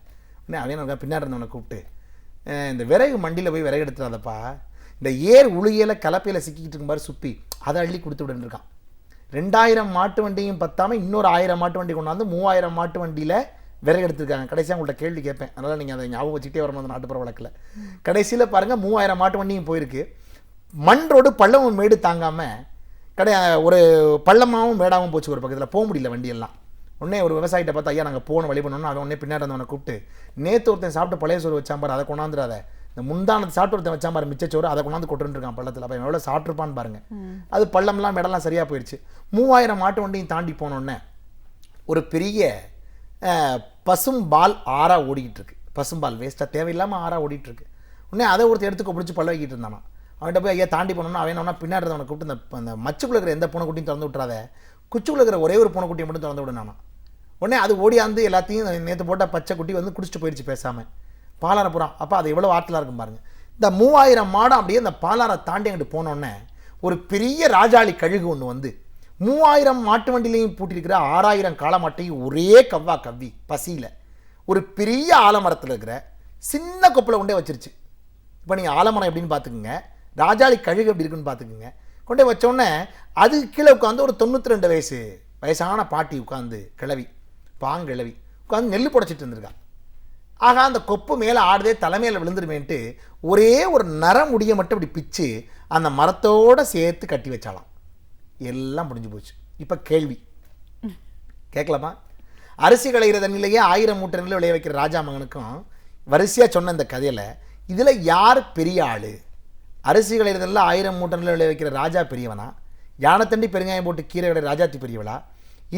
அவனே இருக்கா பின்னாடி இருந்தவனை கூப்பிட்டு, இந்த விறகு மண்டியில் போய் விறகு எடுத்துடாதப்பா, இந்த ஏர் உளியில் கலப்பையில் சிக்கிக்கிட்டு இருக்கும் மாதிரி சுப்பி அதை அள்ளி கொடுத்து விடுன்னு இருக்கான். 2000 மாட்டு வண்டியும் பத்தாமல் இன்னொரு 1000 மாட்டு வண்டி கொண்டாந்து 3000 மாட்டு வண்டியில் விறகு எடுத்துருக்காங்க. கடைசியாக உங்கள்கிட்ட கேள்வி கேட்பேன், அதனால் நீங்கள் அதை ஞாபகம் வச்சுட்டே வரணும் அந்த நாட்டுப்புற வழக்கில். கடைசியில் பாருங்கள் 3000 மாட்டு வண்டியும் போயிருக்கு. மண் ரோடு பள்ளமும் மேடு தாங்காமல் ஒரு பள்ளமாகவும் மேடாகவும் போச்சு. ஒரு பக்கத்தில் போக முடியல வண்டியெல்லாம். உடனே ஒரு விவசாயிட்ட பார்த்தா, ஐயா நாங்கள் போன வழி பண்ணோன்னா அவன் உடனே பின்னாடி வந்தவனை கூப்பிட்டு, நேற்று ஒருத்தன் சாப்பிட்டு பழைய சோறு வச்சாம்பார், அதை கொண்டாந்துடாத, இந்த முந்தானத்தை சாப்பிட்டு ஒருத்தன் வச்சாம்பார் மிச்சச்சோறு, அதை கொண்டாந்து கொட்டுன்னு இருக்கான் பள்ளத்தில். அப்போ எவ்வளோ சாப்பிட்ருப்பான்னு பாருங்கள். அது பள்ளம்லாம் மேடெல்லாம் சரியாக போயிடுச்சு. 3000 மாட்டு வண்டியும் தாண்டி போனோடனே ஒரு பெரிய பசும்பால் ஆறாக ஓடிக்கிட்டு இருக்கு. பசும்பால் வேஸ்ட்டாக தேவையில்லாமல் ஆறாக ஓடிட்டுருக்கு. உடனே அதை ஒருத்தர் எடுத்து பிடிச்சி பல்ல வைக்கிட்டு இருந்தானா. அவன்கிட்ட போய் ஐயா தாண்டி போனோம்னா அவன் பின்னாடி அவனை கூப்பிட்டு அந்த மச்சுக்குள்ள இருக்கிற எந்த பூனைக்குட்டியும் திறந்து விட்டுறாத, குச்சுக்குள்ள இருக்கிற ஒரே ஒரு பூனைக்குட்டியை மட்டும் திறந்து விடுனானா. உடனே அது ஓடியாந்து எல்லாத்தையும் நேற்று போட்ட பச்சை குட்டி வந்து குடிச்சிட்டு போயிடுச்சு பேசாமல். பாலாரை புறம் அப்போ அது எவ்வளோ ஆற்றலாக இருக்கும் பாருங்கள். இந்த 3000 மாடம் அப்படியே அந்த பாலாரை தாண்டி அங்கிட்டு போனோடனே ஒரு பெரிய ராஜாளி கழுகு ஒன்று வந்து 3000 மாட்டு வண்டிலையும் பூட்டியிருக்கிற 6000 காளமாட்டையும் ஒரே கவ்வா கவ்வி பசியில் ஒரு பெரிய ஆலமரத்தில் இருக்கிற சின்ன கொப்பில் கொண்டே வச்சிருச்சு. இப்போ நீங்கள் ஆலமரம் எப்படின்னு பார்த்துக்குங்க, ராஜாளி கழுகு எப்படி இருக்குன்னு பார்த்துக்குங்க. கொண்டே வச்சோடனே அது கீழே உட்காந்து ஒரு 92 வயசான பாட்டி உட்காந்து கிளவி பாங்கிழவி உட்காந்து நெல் புடைச்சிட்டு இருந்திருக்கான். ஆக அந்த கொப்பு மேலே ஆடுதே தலைமையில் விழுந்துருமேன்ட்டு ஒரே ஒரு நர முடியை மட்டும் இப்படி பிச்சு அந்த மரத்தோடு சேர்த்து கட்டி வச்சாலாம். எல்லாம் முடிஞ்சு போச்சு. இப்போ கேள்வி கேட்கலாமா? அரிசி களைகிற தண்ணியிலேயே 1000 மூட்டை நெல் விளைய வைக்கிற ராஜா மகனுக்கும் வரிசையாக சொன்ன இந்த கதையில் இதில் யார் பெரிய ஆள்? அரிசி களைகிற தண்ணியில் 1000 மூட்டை நெல் விளைய வைக்கிற ராஜா பெரியவனா, யானை தண்டி பெருங்காயம் போட்டு கீரை கடை ராஜாத்தி பெரியவளா,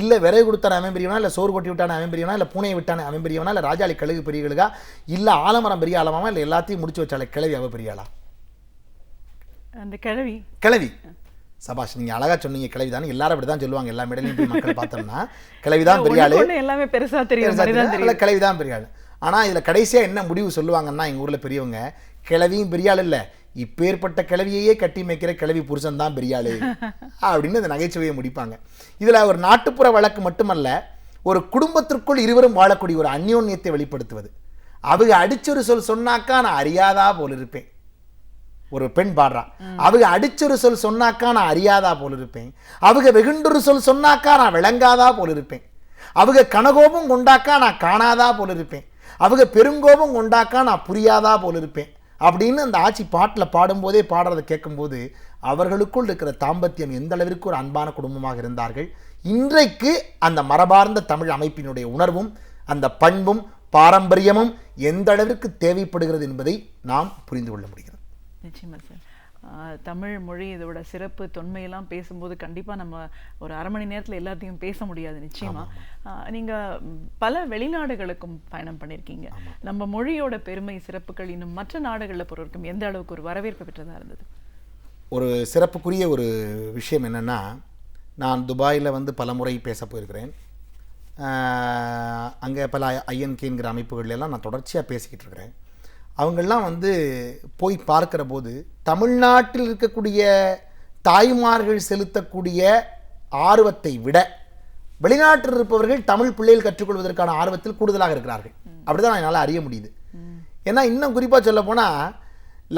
இல்லை விறகு கொடுத்தான அவன் பெரியவனா, இல்லை சோறு கொட்டி விட்டான அவன் பெரியவனா, இல்லை பூனையை விட்டான அவன் பெரியவனா, இல்லை ராஜாளி கழுகு பெரிய கழுகா, இல்லை ஆலமரம் பெரிய ஆலமாமா, இல்லை எல்லாத்தையும் முடிச்சு வச்சாலே கிளவி அவ பெரியாளா? அந்த கிளவி கிளவி. சபாஷ், நீங்கள் அழகாக சொன்னீங்க. கிளவி தான் எல்லாரும் அப்படி தான் சொல்லுவாங்க. எல்லா மேடையிலையும் போய் மக்கள் பார்த்தோம்னா கிளவி தான் பெரிய ஆளு, எல்லாமே பெருசாக தெரியும், கிளவி தான் பெரிய ஆளு. ஆனால் இதில் கடைசியாக என்ன முடிவு சொல்லுவாங்கன்னா எங்கள் ஊரில் பெரியவங்க, கிளவியும் பெரிய ஆள் இல்லை, இப்பேற்பட்ட கிளவியையே கட்டி மேய்க்கிற கிளவி புருஷன் தான் பெரியாளு அப்படின்னு இந்த நகைச்சுவையை முடிப்பாங்க. இதில் ஒரு நாட்டுப்புற வழக்கு மட்டுமல்ல, ஒரு குடும்பத்திற்குள் இருவரும் வாழக்கூடிய ஒரு அந்யோன்யத்தை வெளிப்படுத்துவது. அவங்க அடிச்சொரு சொல் சொன்னாக்கா நான் அறியாதா போல் இருப்பேன். ஒரு பெண் பாடுறா, அவங்க அடிச்சொரு சொல் சொன்னாக்கா நான் அறியாதா போல் இருப்பேன், அவங்க வெகுண்டொரு சொல் சொன்னாக்கா நான் விளங்காதா போல் இருப்பேன், அவங்க கனகோபம் கொண்டாக்கா நான் காணாதா போல் இருப்பேன், அவங்க பெருங்கோபம் கொண்டாக்கா நான் புரியாதா போல் இருப்பேன் அப்படின்னு அந்த ஆட்சி பாட்டில் பாடும்போதே பாடுறதை கேட்கும்போது அவர்களுக்குள் இருக்கிற தாம்பத்தியம் எந்த அளவிற்கு ஒரு அன்பான குடும்பமாக இருந்தார்கள். இன்றைக்கு அந்த மரபார்ந்த தமிழ் அமைப்பினுடைய உணர்வும் அந்த பண்பும் பாரம்பரியமும் எந்த அளவிற்கு தேவைப்படுகிறது என்பதை நாம் புரிந்து கொள்ள முடிகிறது. நிச்சயமா சார். தமிழ் மொழி இதோட சிறப்பு தொன்மையெல்லாம் பேசும்போது கண்டிப்பாக நம்ம ஒரு அரை மணி நேரத்தில் எல்லாத்தையும் பேச முடியாது நிச்சயமாக. நீங்கள் பல வெளிநாடுகளுக்கும் பயணம் பண்ணியிருக்கீங்க. நம்ம மொழியோட பெருமை சிறப்புகள் இன்னும் மற்ற நாடுகளில் பொறுக்கும் எந்த அளவுக்கு ஒரு வரவேற்பு பெற்றதாக இருந்தது? ஒரு சிறப்புக்குரிய ஒரு விஷயம் என்னென்னா, நான் துபாயில் வந்து பல முறை பேச போயிருக்கிறேன். அங்கே பல ஐஎன்கேங்கிற அமைப்புகள்லாம் நான் தொடர்ச்சியாக பேசிக்கிட்டு இருக்கிறேன். அவங்கெல்லாம் வந்து போய் பார்க்குற போது தமிழ்நாட்டில் இருக்கக்கூடிய தாய்மார்கள் செலுத்தக்கூடிய ஆர்வத்தை விட வெளிநாட்டில் இருப்பவர்கள் தமிழ் பிள்ளைகள் கற்றுக்கொள்வதற்கான ஆர்வத்தில் கூடுதலாக இருக்கிறார்கள். அப்படி தான் என்னால் அறிய முடியுது. ஏன்னா இன்னும் குறிப்பாக சொல்ல போனால்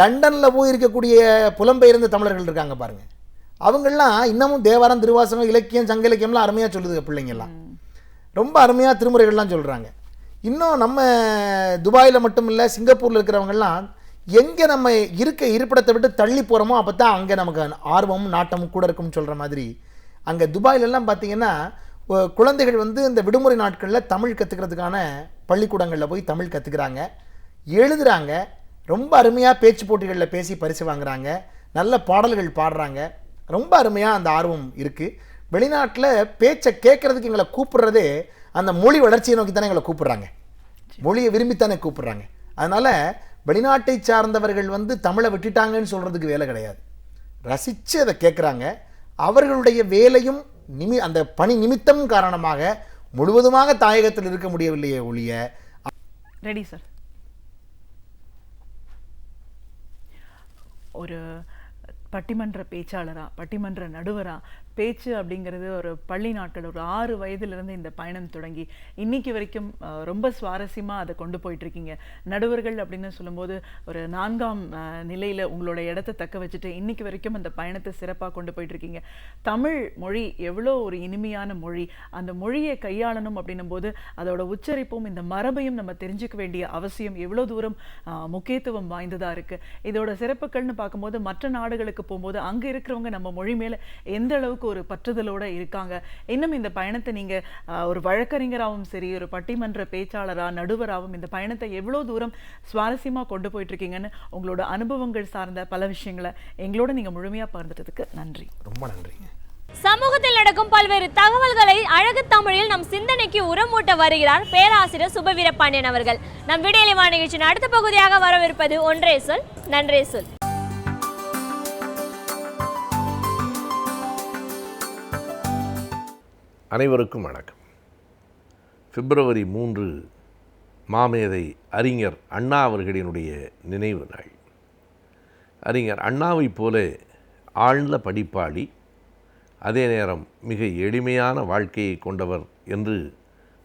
லண்டனில் போய் இருக்கக்கூடிய புலம்பெயர்ந்த தமிழர்கள் இருக்காங்க பாருங்கள். அவங்கெல்லாம் இன்னமும் தேவாரம், திருவாசகம், இலக்கியம், சங்க இலக்கியம்லாம் அருமையாக சொல்லுது. பிள்ளைங்கள்லாம் ரொம்ப அருமையாக திருமுறைகள்லாம் சொல்கிறாங்க. இன்னும் நம்ம துபாயில் மட்டும் இல்லை, சிங்கப்பூரில் இருக்கிறவங்கெல்லாம் எங்கே நம்ம இருப்பிடத்தை விட்டு தள்ளி போகிறோமோ அப்போ தான் அங்கே நமக்கு ஆர்வமும் நாட்டமும் கூட இருக்கும்னு சொல்கிற மாதிரி அங்கே துபாயிலெல்லாம் பார்த்திங்கன்னா குழந்தைகள் வந்து இந்த விடுமுறை நாட்களில் தமிழ் கற்றுக்கிறதுக்கான பள்ளிக்கூடங்களில் போய் தமிழ் கற்றுக்கிறாங்க, எழுதுகிறாங்க, ரொம்ப அருமையாக பேச்சு போட்டிகளில் பேசி பரிசு வாங்குகிறாங்க, நல்ல பாடல்கள் பாடுறாங்க. ரொம்ப அருமையாக அந்த ஆர்வம் இருக்குது. வெளிநாட்டில் பேச்சை கேட்குறதுக்கு எங்களை கூப்பிட்றதே அந்த மொழி வளர்ச்சியை நோக்கி தானே எங்களை கூப்பிட்றாங்க, மொழியை விரும்பித்தானே கூப்பிட்றாங்க. அதனால் வெளிநாட்டை சார்ந்தவர்கள் வந்து தமிழை விட்டுட்டாங்கன்னு சொல்கிறதுக்கு வேலை கிடையாது. ரசித்து அதை கேட்குறாங்க. அவர்களுடைய வேலையும் அந்த பணி நிமித்தம் காரணமாக முழுவதுமாக தாயகத்தில் இருக்க முடியவில்லையே ஒழிய. Ready sir. ஒரு பட்டிமன்ற பேச்சாளரா, பட்டிமன்ற நடுவரா, பேச்சு அப்படிங்கிறது ஒரு பள்ளி நாட்கள் ஒரு 6 வயதிலிருந்து இந்த பயணம் தொடங்கி இன்னைக்கு வரைக்கும் ரொம்ப சுவாரஸ்யமாக அதை கொண்டு போயிட்டுருக்கீங்க. நடுவர்கள் அப்படின்னு சொல்லும்போது ஒரு 4ஆம் நிலையில் உங்களோட இடத்த தக்க வச்சுட்டு இன்னைக்கு வரைக்கும் அந்த பயணத்தை சிறப்பாக கொண்டு போயிட்டுருக்கீங்க. தமிழ் மொழி எவ்வளோ ஒரு இனிமையான மொழி. அந்த மொழியை கையாளணும் அப்படின்னும் போது அதோட உச்சரிப்பும் இந்த மரபையும் நம்ம தெரிஞ்சுக்க வேண்டிய அவசியம் எவ்வளோ தூரம் முக்கியத்துவம் வாய்ந்ததாக இருக்குது. இதோட சிறப்புகள்னு பார்க்கும்போது மற்ற நாடுகளுக்கு போகும்போது அங்கே இருக்கிறவங்க நம்ம மொழி மேலே எந்த அளவுக்கு ஒரு பற்றுதலோட இருக்காங்க. இன்னும் இந்த பயணத்தை நீங்க ஒரு வழக்கறிஞராகவும் சரி, ஒரு பட்டிமன்ற பேச்சாளரா, நடுவராகவும் இந்த பயணத்தை எவ்வளவு தூரம் சுவாரஸ்யமா கொண்டு போயிட்டு இருக்கீங்கன்னு உங்களோட அனுபவங்கள் சார்ந்த பல விஷயங்களை எங்களோட நீங்க முழுமையா பகிர்ந்துட்டதுக்கு நன்றி. ரொம்ப நன்றிங்க. சமூகத்தில் நடக்கும் பல்வேறு தகவல்களை அழகு தமிழில் நம் சிந்தனைக்கு உரமூட்ட வருகிறார் பேராசிரியர் சுபவீரபாண்டியன் அவர்கள். நம் விடியலிவா நிகழ்ச்சியின் அடுத்த பகுதியாக வரவிருப்பது ஒன்றே சொல் நன்றே சொல். அனைவருக்கும் வணக்கம். பிப்ரவரி 3 மாமேதை அறிஞர் அண்ணா அவர்களினுடைய நினைவு நாள். அறிஞர் அண்ணாவைப் போல ஆழ்ந்த படிப்பாளி, அதே நேரம் மிக எளிமையான வாழ்க்கையை கொண்டவர் என்று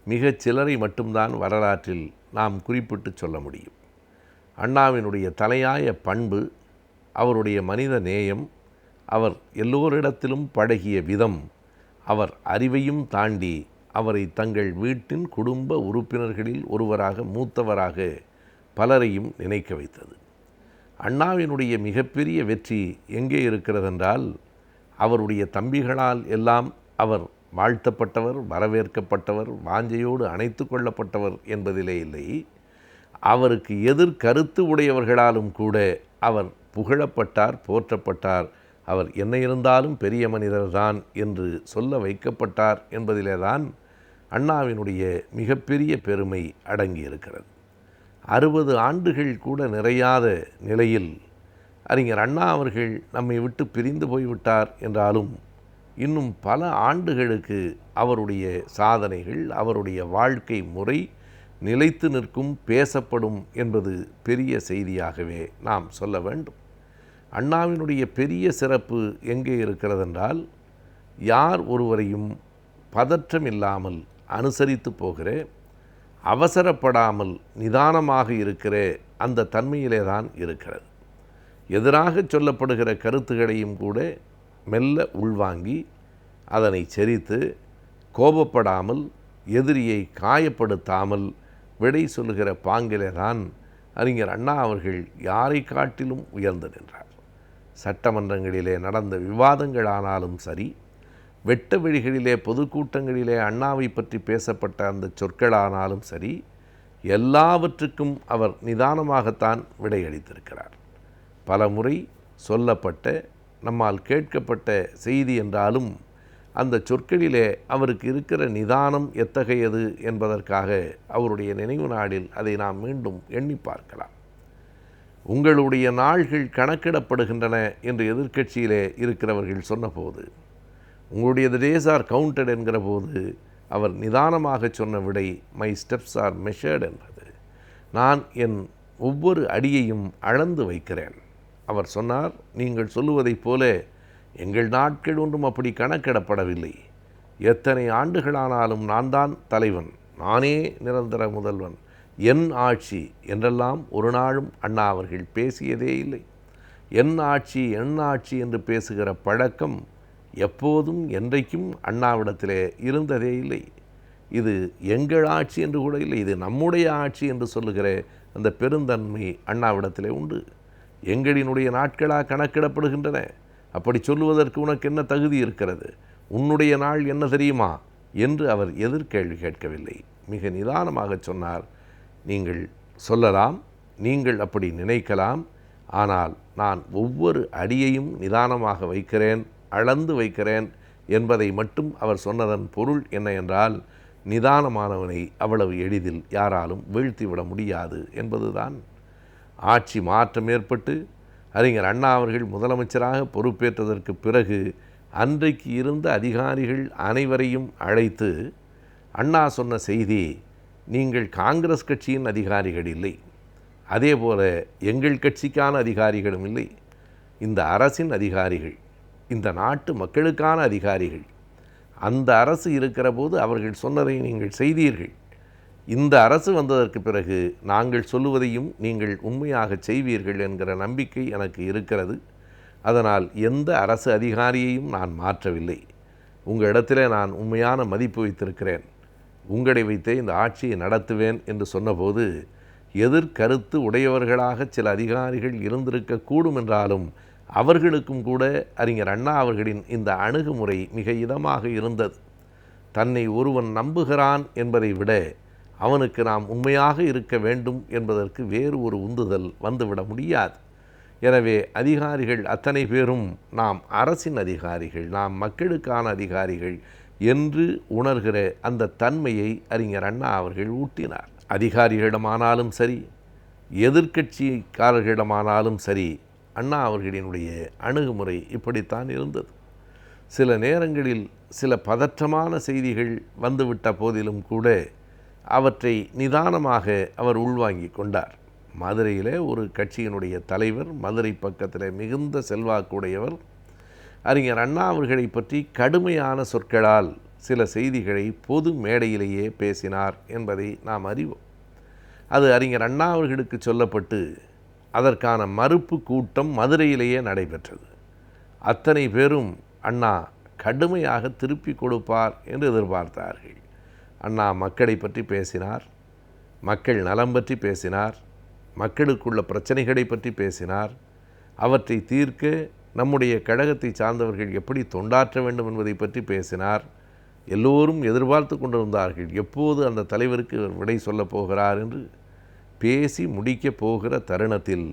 மிகச் சிலரை மட்டும்தான் வரலாற்றில் நாம் குறிப்பிட்டு சொல்ல முடியும். அண்ணாவினுடைய தலையாய பண்பு அவருடைய மனித நேயம், அவர் எல்லோரிடத்திலும் பழகிய விதம், அவர் அறிவையும் தாண்டி அவரை தங்கள் வீட்டின் குடும்ப உறுப்பினர்களில் ஒருவராக, மூத்தவராக பலரையும் நினைக்க வைத்தது. அண்ணாவினுடைய மிகப்பெரிய வெற்றி எங்கே இருக்கிறதென்றால், அவருடைய தம்பிகளால் எல்லாம் அவர் வாழ்த்தப்பட்டவர், வரவேற்கப்பட்டவர், வாஞ்சையோடு அணைத்து கொள்ளப்பட்டவர் என்பதிலே இல்லை. அவருக்கு எதிர்கருத்து உடையவர்களாலும் கூட அவர் புகழப்பட்டார், போற்றப்பட்டார். அவர் என்ன இருந்தாலும் பெரிய மனிதர்தான் என்று சொல்ல வைக்கப்பட்டார் என்பதிலே தான் அண்ணாவினுடைய மிகப்பெரிய பெருமை அடங்கியிருக்கிறது. 60 ஆண்டுகள் கூட நிறையாத நிலையில் அறிஞர் அண்ணா அவர்கள் நம்மை விட்டு பிரிந்து போய்விட்டார் என்றாலும் இன்னும் பல ஆண்டுகளுக்கு அவருடைய சாதனைகள், அவருடைய வாழ்க்கை முறை நிலைத்து நிற்கும், பேசப்படும் என்பது பெரிய செய்தியாகவே நாம் சொல்ல வேண்டும். அண்ணாவினுடைய பெரிய சிறப்பு எங்கே இருக்கிறதென்றால், யார் ஒருவரையும் பதற்றம் இல்லாமல் அனுசரித்து போகிற, அவசரப்படாமல் நிதானமாக இருக்கிற அந்த தன்மையிலே தான் இருக்கிறது. எதிராக சொல்லப்படுகிற கருத்துகளையும் கூட மெல்ல உள்வாங்கி அதனை செரித்து கோபப்படாமல், எதிரியை காயப்படுத்தாமல் விடை சொல்லுகிற பாங்கிலே தான் அறிஞர் அண்ணா அவர்கள் யாரை காட்டிலும் உயர்ந்து நின்றார். சட்டமன்றங்களிலே நடந்த விவாதங்களானாலும் சரி, வெட்ட வெளிகளிலே பொதுக்கூட்டங்களிலே அண்ணாவை பற்றி பேசப்பட்ட அந்த சொற்களானாலும் சரி, எல்லாவற்றுக்கும் அவர் நிதானமாகத்தான் விடையளித்திருக்கிறார். பல முறை சொல்லப்பட்ட நம்மால் கேட்கப்பட்ட செய்தி என்றாலும் அந்த சொற்களிலே அவருக்கு இருக்கிற நிதானம் எத்தகையது என்பதற்காக அவருடைய நினைவு நாளில் அதை நாம் மீண்டும் எண்ணி பார்க்கலாம். உங்களுடைய நாள்கள் கணக்கிடப்படுகின்றன என்று எதிர்க்கட்சியிலே இருக்கிறவர்கள் சொன்னபோது, உங்களுடைய டேஸ் ஆர் கவுண்டட் என்கிற போது அவர் நிதானமாக சொன்ன விடை மை ஸ்டெப்ஸ் ஆர் மெஷர்ட் என்பது. நான் என் ஒவ்வொரு அடியையும் அளந்து வைக்கிறேன். அவர் சொன்னார், நீங்கள் சொல்லுவதைப் போல எங்கள் நாட்கள் ஒன்றும் அப்படி கணக்கிடப்படவில்லை. எத்தனை ஆண்டுகளானாலும் நான் தான் தலைவன், நானே நிரந்தர முதல்வன், என் ஆட்சி என்றெல்லாம் ஒரு நாளும் அண்ணா அவர்கள் பேசியதே இல்லை. என் ஆட்சி என் ஆட்சி என்று பேசுகிற பழக்கம் எப்போதும் என்றைக்கும் அண்ணாவிடத்திலே இருந்ததே இல்லை. இது எங்கள் ஆட்சி என்று கூட இல்லை, இது நம்முடைய ஆட்சி என்று சொல்லுகிற அந்த பெருந்தன்மை அண்ணாவிடத்திலே உண்டு. எங்களினுடைய நாட்களாக கணக்கிடப்படுகின்றன, அப்படி சொல்லுவதற்கு உனக்கு என்ன தகுதி இருக்கிறது, உன்னுடைய நாள் என்ன தெரியுமா என்று அவர் எதிர்கேள்வி கேட்கவில்லை. மிக நிதானமாக சொன்னார், நீங்கள் சொல்லலாம், நீங்கள் அப்படி நினைக்கலாம், ஆனால் நான் ஒவ்வொரு அடியையும் நிதானமாக வைக்கிறேன், அளந்து வைக்கிறேன் என்பதை மட்டும் அவர் சொன்னதன் பொருள் என்ன என்றால், நிதானமானவனை அவ்வளவு எளிதில் யாராலும் வீழ்த்திவிட முடியாது என்பதுதான். ஆட்சி மாற்றம் ஏற்பட்டு அறிஞர் அண்ணா அவர்கள் முதலமைச்சராக பொறுப்பேற்றதற்கு பிறகு அன்றைக்கு இருந்த அதிகாரிகள் அனைவரையும் அழைத்து அண்ணா சொன்ன செய்தி, நீங்கள் காங்கிரஸ் கட்சியின் அதிகாரிகள் இல்லை, அதேபோல எங்கள் கட்சிக்கான அதிகாரிகளும் இல்லை, இந்த அரசின் அதிகாரிகள், இந்த நாட்டு மக்களுக்கான அதிகாரிகள். அந்த அரசு இருக்கிற போது அவர்கள் சொன்னதை நீங்கள் செய்தீர்கள். இந்த அரசு வந்ததற்கு பிறகு நாங்கள் சொல்லுவதையும் நீங்கள் உண்மையாக செய்வீர்கள் என்கிற நம்பிக்கை எனக்கு இருக்கிறது. அதனால் எந்த அரசு அதிகாரியையும் நான் மாற்றவில்லை. உங்கள் இடத்திலே நான் உண்மையான மதிப்பு வைத்திருக்கிறேன். உங்களை வைத்தே இந்த ஆட்சியை நடத்துவேன் என்று சொன்னபோது, எதிர்கருத்து உடையவர்களாக சில அதிகாரிகள் இருந்திருக்கக்கூடும் என்றாலும் அவர்களுக்கும் கூட அறிஞர் அண்ணா அவர்களின் இந்த அணுகுமுறை மிக இதமாக இருந்தது. தன்னை ஒருவன் நம்புகிறான் என்பதை விட அவனுக்கு நாம் உண்மையாக இருக்க வேண்டும் என்பதற்கு வேறு ஒரு உந்துதல் வந்துவிட முடியாது. எனவே அதிகாரிகள் அத்தனை பேரும் நாம் அரசின் அதிகாரிகள், நாம் மக்களுக்கான அதிகாரிகள் என்று உணர்கிற அந்த தன்மையை அறிஞர் அண்ணா அவர்கள் ஊட்டினார். அதிகாரிகளிடமானாலும் சரி, எதிர்க்கட்சிக்காரர்களிடமானாலும் சரி, அண்ணா அவர்களினுடைய அணுகுமுறை இப்படித்தான் இருந்தது. சில நேரங்களில் சில பதற்றமான செய்திகள் வந்துவிட்ட போதிலும் கூட அவற்றை நிதானமாக அவர் உள்வாங்கி கொண்டார். மதுரையில் ஒரு கட்சியினுடைய தலைவர், மதுரை பக்கத்தில் மிகுந்த செல்வாக்குடையவர், அறிஞர் அண்ணா அவர்களை பற்றி கடுமையான சொற்களால் சில செய்திகளை பொது மேடையிலேயே பேசினார் என்பதை நாம் அறிவோம். அது அறிஞர் அண்ணா அவர்களுக்கு சொல்லப்பட்டு அதற்கான மறுப்பு கூட்டம் மதுரையிலேயே நடைபெற்றது. அத்தனை பேரும் அண்ணா கடுமையாக திருப்பி கொடுப்பார் என்று எதிர்பார்த்தார்கள். அண்ணா மக்களை பற்றி பேசினார், மக்கள் நலம் பற்றி பேசினார், மக்களுக்குள்ள பிரச்சனைகளை பற்றி பேசினார், அவற்றை தீர்க்க நம்முடைய கழகத்தை சார்ந்தவர்கள் எப்படி தொண்டாற்ற வேண்டும் என்பதை பற்றி பேசினார். எல்லோரும் எதிர்பார்த்து கொண்டிருந்தார்கள் எப்போது அந்த தலைவருக்கு விடை சொல்லப் போகிறார் என்று. பேசி முடிக்கப் போகிற தருணத்தில்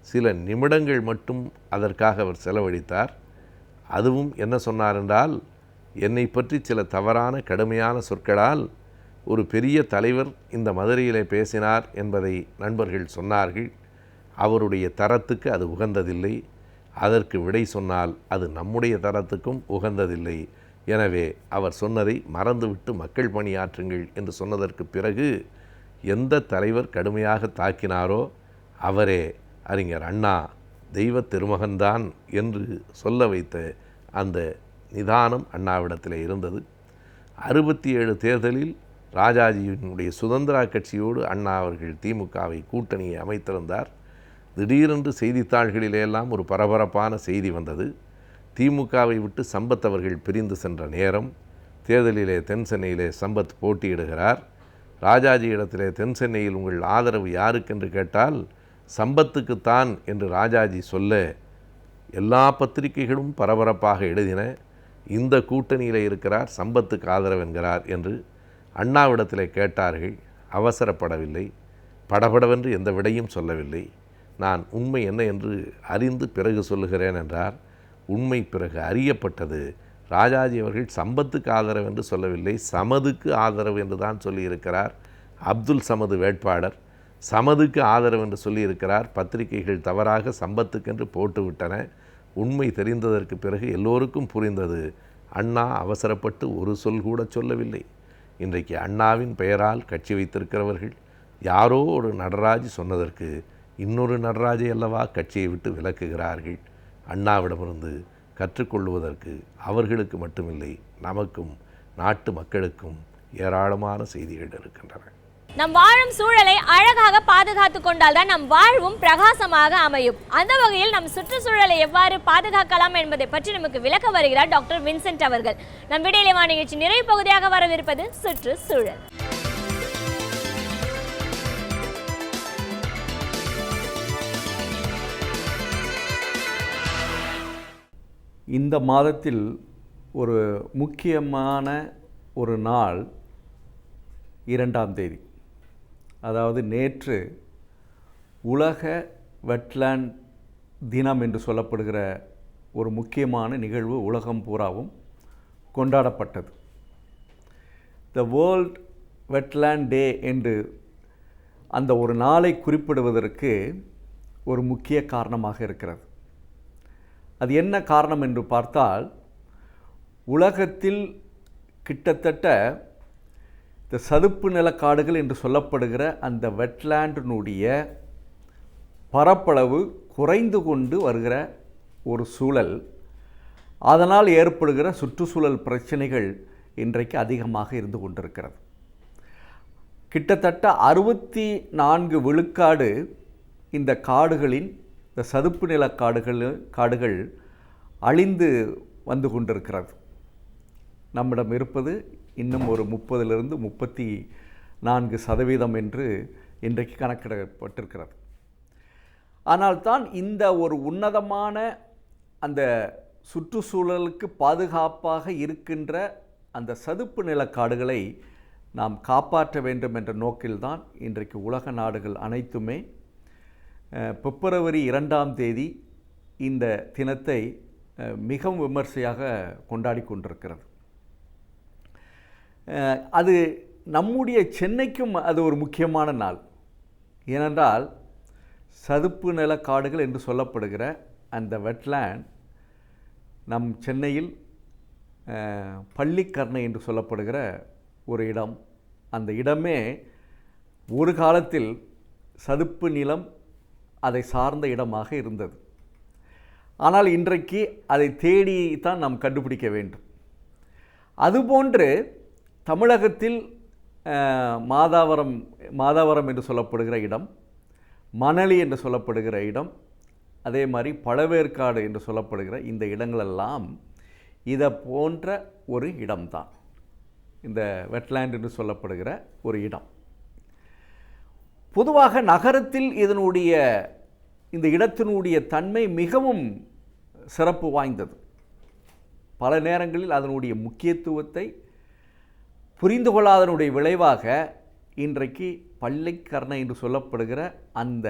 சில நிமிடங்கள் மட்டும் அதற்காக அவர் செலவழித்தார். அதுவும் என்ன சொன்னார் என்றால், என்னை பற்றி சில தவறான கடுமையான சொற்களால் ஒரு பெரிய தலைவர் இந்த மதுரையிலே பேசினார் என்பதை நண்பர்கள் சொன்னார்கள். அவருடைய தரத்துக்கு அது உகந்ததில்லை, அதற்கு விடை சொன்னால் அது நம்முடைய தரத்துக்கும் உகந்ததில்லை. எனவே அவர் சொன்னதை மறந்துவிட்டு மக்கள் பணியாற்றுங்கள் என்று சொன்னதற்கு பிறகு எந்த தலைவர் கடுமையாக தாக்கினாரோ அவரே அறிஞர் அண்ணா தெய்வ திருமகன்தான் என்று சொல்ல வைத்த அந்த நிதானம் அண்ணாவிடத்தில் இருந்தது. 67 தேர்தலில் ராஜாஜியினுடைய சுதந்திரா கட்சியோடு அண்ணா அவர்கள் திமுகவை கூட்டணியை அமைத்திருந்தார். திடீரென்று செய்தித்தாள்களிலெல்லாம் ஒரு பரபரப்பான செய்தி வந்தது. திமுகவை விட்டு சம்பத் அவர்கள் பிரிந்து சென்ற நேரம், தேர்தலிலே தென் சென்னையிலே சம்பத் போட்டியிடுகிறார். ராஜாஜி இடத்திலே தென் சென்னையில் உங்கள் ஆதரவு யாருக்கென்று கேட்டால் சம்பத்துக்குத்தான் என்று ராஜாஜி சொல்ல, எல்லா பத்திரிகைகளும் பரபரப்பாக எழுதின, இந்த கூட்டணியில் இருக்கிறார், சம்பத்துக்கு ஆதரவு என்கிறார் என்று. அண்ணாவிடத்தில் கேட்டார்கள். அவசரப்படவில்லை, படபடவென்று எந்த விடையும் சொல்லவில்லை. நான் உண்மை என்ன என்று அறிந்து பிறகு சொல்லுகிறேன் என்றார். உண்மை பிறகு அறியப்பட்டது. ராஜாஜி அவர்கள் சம்பத்துக்கு ஆதரவு என்று சொல்லவில்லை, சமதுக்கு ஆதரவு என்று தான் சொல்லியிருக்கிறார். அப்துல் சமது வேட்பாளர் சமதுக்கு ஆதரவு என்று சொல்லியிருக்கிறார். பத்திரிகைகள் தவறாக சம்பத்துக்கென்று போட்டுவிட்டன. உண்மை தெரிந்ததற்கு பிறகு எல்லோருக்கும் புரிந்தது. அண்ணா அவசரப்பட்டு ஒரு சொல் கூட சொல்லவில்லை. இன்றைக்கு அண்ணாவின் பெயரால் கட்சி வைத்திருக்கிறவர்கள் யாரோ ஒரு நடராஜ் சொன்னதற்கு இன்னொரு நடராஜை அல்லவா கட்சியை விட்டு விலக்குகிறார்கள். அண்ணாவிடமிருந்து கற்றுக்கொள்வதற்கு அவர்களுக்கு மட்டுமில்லை, நமக்கும் நாட்டு மக்களுக்கும் ஏராளமான செய்திகள் இருக்கின்றன. நம் வாழும் சூழலை அழகாக பாதுகாத்து கொண்டால்தான் நம் வாழ்வும் பிரகாசமாக அமையும். அந்த வகையில் நம் சுற்றுச்சூழலை எவ்வாறு பாதுகாக்கலாம் என்பதை பற்றி நமக்கு விளக்க வருகிறார் டாக்டர் வின்சென்ட் அவர்கள். நம் விடையிலேவா நிகழ்ச்சி நிறைவு பகுதியாக வரவிருப்பது சுற்றுச்சூழல். இந்த மாதத்தில் ஒரு முக்கியமான ஒரு நாள் 2ஆம் தேதி, அதாவது நேற்று உலக வெட்லேண்ட் தினம் என்று சொல்லப்படுகிற ஒரு முக்கியமான நிகழ்வு உலகம் பூராவும் கொண்டாடப்பட்டது. த வேர்ல்ட் வெட்லேண்ட் டே என்று அந்த ஒரு நாளை குறிப்பிடுவதற்கு ஒரு முக்கிய காரணமாக இருக்கிறது. அது என்ன காரணம் என்று பார்த்தால், உலகத்தில் கிட்டத்தட்ட இந்த சதுப்பு நிலக்காடுகள் என்று சொல்லப்படுகிற அந்த வெட்லேண்டினுடைய பரப்பளவு குறைந்து கொண்டு வருகிற ஒரு சூழல், அதனால் ஏற்படுகிற சுற்றுச்சூழல் பிரச்சனைகள் இன்றைக்கு அதிகமாக இருந்து கொண்டிருக்கிறது. கிட்டத்தட்ட 64 விழுக்காடு இந்த காடுகளின், இந்த சதுப்பு நில காடுகள் அழிந்து வந்து கொண்டிருக்கிறது. நம்மிடம் இருப்பது இன்னும் ஒரு 30லிருந்து 34% என்று இன்றைக்கு கணக்கிடப்பட்டிருக்கிறது. ஆனால் தான் இந்த ஒரு உன்னதமான அந்த சுற்றுச்சூழலுக்கு பாதுகாப்பாக இருக்கின்ற அந்த சதுப்பு நிலக்காடுகளை நாம் காப்பாற்ற வேண்டும் என்ற நோக்கில்தான் இன்றைக்கு உலக நாடுகள் அனைத்துமே பிப்ரவரி 2ஆம் தேதி இந்த தினத்தை மிகவும் விமர்சையாக கொண்டாடி கொண்டிருக்கிறது. அது நம்முடைய சென்னைக்கும் அது ஒரு முக்கியமான நாள். ஏனென்றால் சதுப்பு நில காடுகள் என்று சொல்லப்படுகிற அந்த வெட்லேண்ட் நம் சென்னையில் பள்ளிக்கரணை என்று சொல்லப்படுகிற ஒரு இடம். அந்த இடமே ஒரு காலத்தில் சதுப்பு நிலம் அதை சார்ந்த இடமாக இருந்தது. ஆனால் இன்றைக்கு அதை தேடி தான் நாம் கண்டுபிடிக்க வேண்டும். அதுபோன்று தமிழகத்தில் மாதாவரம் என்று சொல்லப்படுகிற இடம், மணலி என்று சொல்லப்படுகிற இடம், அதே மாதிரி பழவேற்காடு என்று சொல்லப்படுகிற இந்த இடங்களெல்லாம் இதை போன்ற ஒரு இடம்தான். இந்த வெட்லேண்ட் என்று சொல்லப்படுகிற ஒரு இடம். பொதுவாக நகரத்தில் இந்த இடத்தினுடைய தன்மை மிகவும் சிறப்பு வாய்ந்தது. பல நேரங்களில் அதனுடைய முக்கியத்துவத்தை புரிந்து கொள்ளாதனுடைய விளைவாக இன்றைக்கு பள்ளிக்கரணை என்று சொல்லப்படுகிற அந்த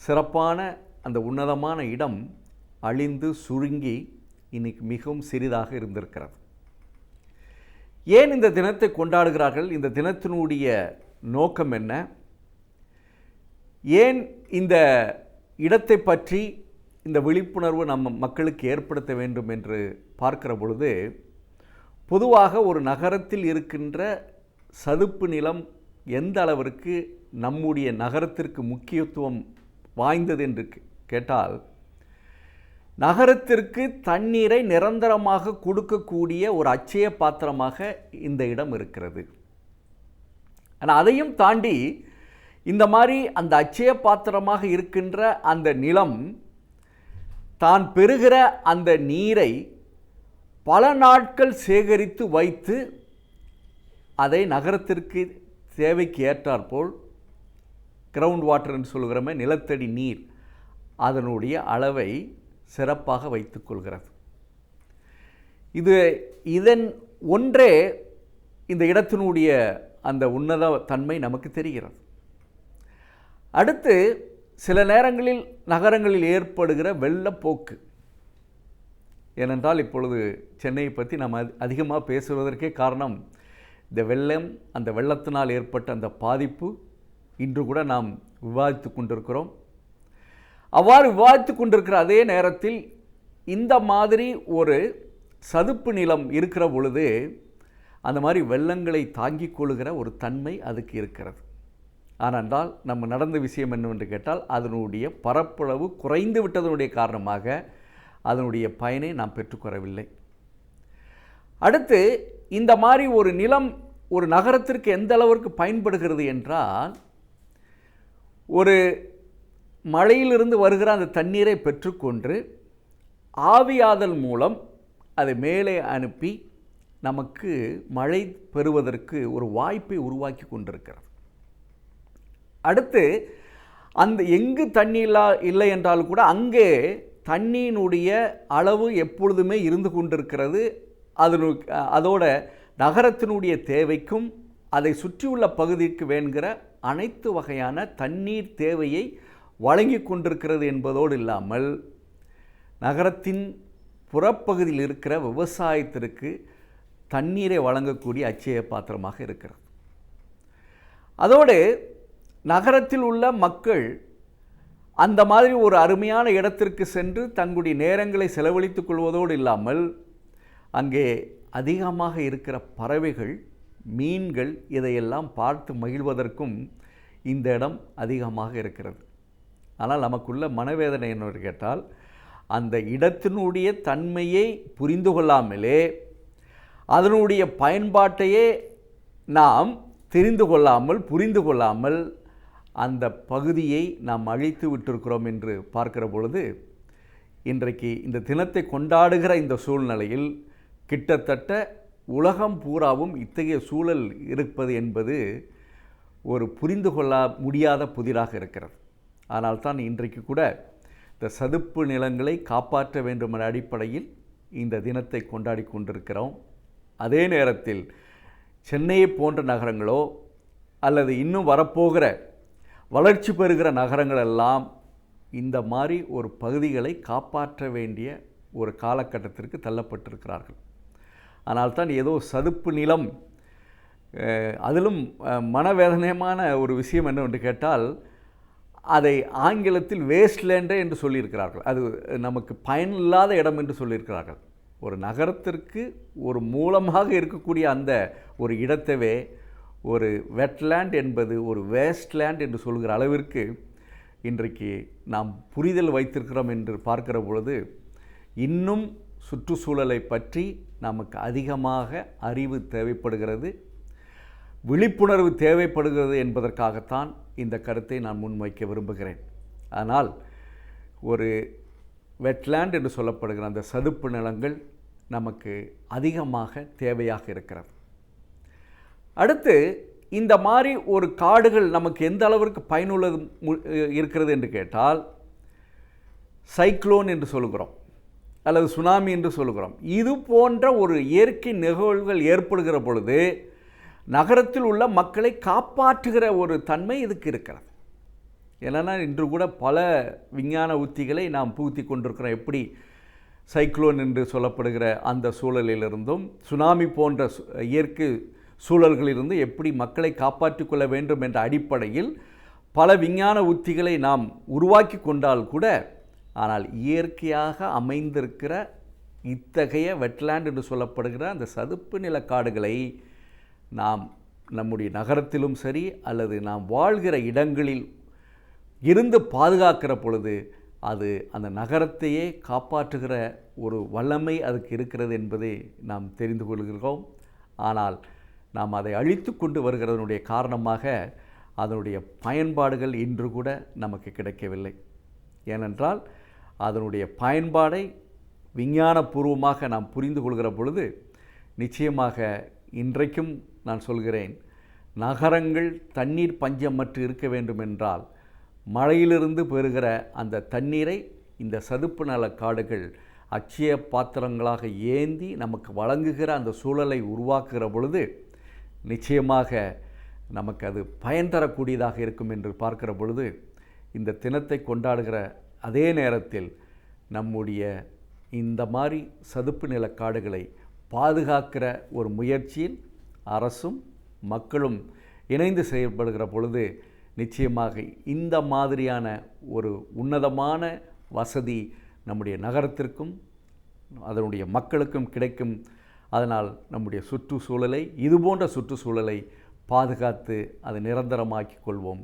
சிறப்பான அந்த உன்னதமான இடம் அழிந்து சுருங்கி இன்னைக்கு மிகவும் சிறிதாக இருந்திருக்கிறது. ஏன் இந்த தினத்தை கொண்டாடுகிறார்கள்? இந்த தினத்தினுடைய நோக்கம் என்ன? ஏன் இந்த இடத்தை பற்றி இந்த விழிப்புணர்வு நம்ம மக்களுக்கு ஏற்படுத்த வேண்டும் என்று பார்க்கிற பொழுது, பொதுவாக ஒரு நகரத்தில் இருக்கின்ற சதுப்பு நிலம் எந்த அளவிற்கு நம்முடைய நகரத்திற்கு முக்கியத்துவம் வாய்ந்தது என்று கேட்டால், நகரத்திற்கு தண்ணீரை நிரந்தரமாக கொடுக்கக்கூடிய ஒரு அட்சய பாத்திரமாக இந்த இடம் இருக்கிறது. ஆனால் அதையும் தாண்டி இந்த மாதிரி அந்த அட்சய பாத்திரமாக இருக்கின்ற அந்த நிலம் தான் பெறுகிற அந்த நீரை பல நாட்கள் சேகரித்து வைத்து அதை நகரத்திற்கு தேவைக்கு ஏற்றாற்போல் கிரவுண்ட் வாட்டர் என்று சொல்கிறோமே, நிலத்தடி நீர், அதனுடைய அளவை சிறப்பாக வைத்துக்கொள்கிறது. இதன் ஒன்றே இந்த இடத்தினுடைய அந்த உன்னத தன்மை நமக்கு தெரிகிறது. அடுத்து சில நேரங்களில் நகரங்களில் ஏற்படுகிற வெள்ளப்போக்கு, ஏனென்றால் இப்பொழுது சென்னையை பற்றி நாம் அதிகமாக பேசுவதற்கே காரணம் இந்த வெள்ளம், அந்த வெள்ளத்தினால் ஏற்பட்ட அந்த பாதிப்பு இன்று கூட நாம் விவாதித்து கொண்டிருக்கிறோம். அவ்வாறு விவாதித்து கொண்டிருக்கிற அதே நேரத்தில் இந்த மாதிரி ஒரு சதுப்பு நிலம் இருக்கிற பொழுது அந்த மாதிரி வெள்ளங்களை தாங்கிக் கொள்ளுகிற ஒரு தன்மை அதுக்கு இருக்கிறது. ஆனால் நம்ம நடந்த விஷயம் என்னவென்று கேட்டால் அதனுடைய பரப்பளவு குறைந்து விட்டதனுடைய காரணமாக அதனுடைய பயனை நாம் பெற்றுக்கொள்ளவில்லை. அடுத்து இந்த மாதிரி ஒரு நிலம் ஒரு நகரத்திற்கு எந்த அளவிற்கு பயன்படுகிறது என்றால், ஒரு மழையிலிருந்து வருகிற அந்த தண்ணீரை பெற்றுக்கொண்டு ஆவியாதல் மூலம் அதை மேலே அனுப்பி நமக்கு மழை பெறுவதற்கு ஒரு வாய்ப்பை உருவாக்கி கொண்டிருக்கிறது. அடுத்து அந்த எங்கு தண்ணி இல்லை என்றாலும் கூட அங்கே தண்ணியினுடைய அளவு எப்பொழுதுமே இருந்து கொண்டிருக்கிறது. அதோட நகரத்தினுடைய தேவைக்கும் அதை சுற்றியுள்ள பகுதிக்கு வேண்கிற அனைத்து வகையான தண்ணீர் தேவையை வழங்கி கொண்டிருக்கிறது என்பதோடு இல்லாமல் நகரத்தின் புறப்பகுதியில் இருக்கிற விவசாயத்திற்கு தண்ணீரை வழங்கக்கூடிய அட்சய பாத்திரமாக இருக்கிறது. அதோடு நகரத்தில் உள்ள மக்கள் அந்த மாதிரி ஒரு அருமையான இடத்திற்கு சென்று தங்களுடைய நேரங்களை செலவழித்துக் கொள்வதோடு இல்லாமல் அங்கே அதிகமாக இருக்கிற பறவைகள், மீன்கள் இதையெல்லாம் பார்த்து மகிழ்வதற்கும் இந்த இடம் அதிகமாக இருக்கிறது. ஆனால் நமக்குள்ள மனவேதனை என்னவென்று கேட்டால், அந்த இடத்தினுடைய தன்மையை புரிந்து கொள்ளாமலே அதனுடைய பயன்பாட்டையே நாம் தெரிந்து கொள்ளாமல் புரிந்து கொள்ளாமல் அந்த பகுதியை நாம் அழித்து விட்டிருக்கிறோம் என்று பார்க்கிற பொழுது, இன்றைக்கு இந்த தினத்தை கொண்டாடுகிற இந்த சூழ்நிலையில் கிட்டத்தட்ட உலகம் பூராவும் இத்தகைய சூழல் இருப்பது என்பது ஒரு புரிந்து கொள்ள முடியாத புதிராக இருக்கிறது. ஆனால் தான் இன்றைக்கு கூட இந்த சதுப்பு நிலங்களை காப்பாற்ற வேண்டும் என்ற அடிப்படையில் இந்த தினத்தை கொண்டாடி கொண்டிருக்கிறோம். அதே நேரத்தில் சென்னையை போன்ற நகரங்களோ அல்லது இன்னும் வரப்போகிற வளர்ச்சி பெறுகிற நகரங்களெல்லாம் இந்த மாதிரி ஒரு பகுதிகளை காப்பாற்ற வேண்டிய ஒரு காலகட்டத்திற்கு தள்ளப்பட்டிருக்கிறார்கள். ஆனால் தான் ஏதோ சதுப்பு நிலம், அதிலும் மனவேதனையமான ஒரு விஷயம் என்னவென்று கேட்டால், அதை ஆங்கிலத்தில் வேஸ்ட்லேண்டே என்று சொல்லியிருக்கிறார்கள். அது நமக்கு பயனில்லாத இடம் என்று சொல்லியிருக்கிறார்கள். ஒரு நகரத்திற்கு ஒரு மூலமாக இருக்கக்கூடிய அந்த ஒரு இடத்தவே ஒரு வெட்லேண்ட் என்பது ஒரு வேஸ்ட்லேண்ட் என்று சொல்கிற அளவிற்கு இன்றைக்கு நாம் புரிதல் வைத்திருக்கிறோம் என்று பார்க்கிற பொழுது, இன்னும் சுற்றுச்சூழலை பற்றி நமக்கு அதிகமாக அறிவு தேவைப்படுகிறது, விழிப்புணர்வு தேவைப்படுகிறது என்பதற்காகத்தான் இந்த கருத்தை நான் முன்வைக்க விரும்புகிறேன். ஆனால் ஒரு வெட்லேண்ட் என்று சொல்லப்படுகிற அந்த சதுப்பு நிலங்கள் நமக்கு அதிகமாக தேவையாக இருக்கிறது. அடுத்து இந்த மாதிரி ஒரு காடுகள் நமக்கு எந்த அளவிற்கு பயனுள்ளது இருக்கிறது என்று கேட்டால், சைக்ளோன் என்று சொல்கிறோம் அல்லது சுனாமி என்று சொல்கிறோம். இது போன்ற ஒரு இயற்கை நிகழ்வுகள் ஏற்படுகிற பொழுது நகரத்தில் உள்ள மக்களை காப்பாற்றுகிற ஒரு தன்மை இதுக்கு இருக்கிறது. ஏன்னா இன்று கூட பல விஞ்ஞான உத்திகளை நாம் புகுத்தி கொண்டிருக்கிறோம். எப்படி சைக்ளோன் என்று சொல்லப்படுகிற அந்த சூழலிலிருந்தும் சுனாமி போன்ற இயற்கை சூழல்களிலிருந்து எப்படி மக்களை காப்பாற்றிக் கொள்ள வேண்டும் என்ற அடிப்படையில் பல விஞ்ஞான உத்திகளை நாம் உருவாக்கி கொண்டால் கூட, ஆனால் இயற்கையாக அமைந்திருக்கிற இத்தகைய வெட்லேண்ட் என்று சொல்லப்படுகிற அந்த சதுப்பு நில காடுகளை நாம் நம்முடைய நகரத்திலும் சரி அல்லது நாம் வாழ்கிற இடங்களில் இருந்து பாதுகாக்கிற பொழுது அது அந்த நகரத்தையே காப்பாற்றுகிற ஒரு வல்லமை அதுக்கு இருக்கிறது என்பதை நாம் தெரிந்து கொள்கிறோம். ஆனால் நாம் அதை அழித்து கொண்டு வருகிறதனுடைய காரணமாக அதனுடைய பயன்பாடுகள் இன்று கூட நமக்கு கிடைக்கவில்லை. ஏனென்றால் அதனுடைய பயன்பாடை விஞ்ஞானபூர்வமாக நாம் புரிந்து கொள்கிற பொழுது நிச்சயமாக இன்றைக்கும் நான் சொல்கிறேன், நகரங்கள் தண்ணீர் பஞ்சமற்று இருக்க வேண்டும் என்றால் மழையிலிருந்து பெறுகிற அந்த தண்ணீரை இந்த சதுப்பு நல காடுகள் அட்சய பாத்திரங்களாக ஏந்தி நமக்கு வழங்குகிற அந்த சூழலை உருவாக்குகிற பொழுது நிச்சயமாக நமக்கு அது பயன் தரக்கூடியதாக இருக்கும் என்று பார்க்கிற பொழுது இந்த தினத்தை கொண்டாடுகிற அதே நேரத்தில் நம்முடைய இந்த மாதிரி சதுப்பு நில காடுகளை பாதுகாக்கிற ஒரு முயற்சியில் அரசும் மக்களும் இணைந்து செயல்படுகிற பொழுது நிச்சயமாக இந்த மாதிரியான ஒரு உன்னதமான வசதி நம்முடைய நகரத்திற்கும் அதனுடைய மக்களுக்கும் கிடைக்கும். அதனால் நம்முடைய சுற்றுச்சூழலை, இதுபோன்ற சுற்றுச்சூழலை பாதுகாத்து அதை நிரந்தரமாக்கிக் கொள்வோம்.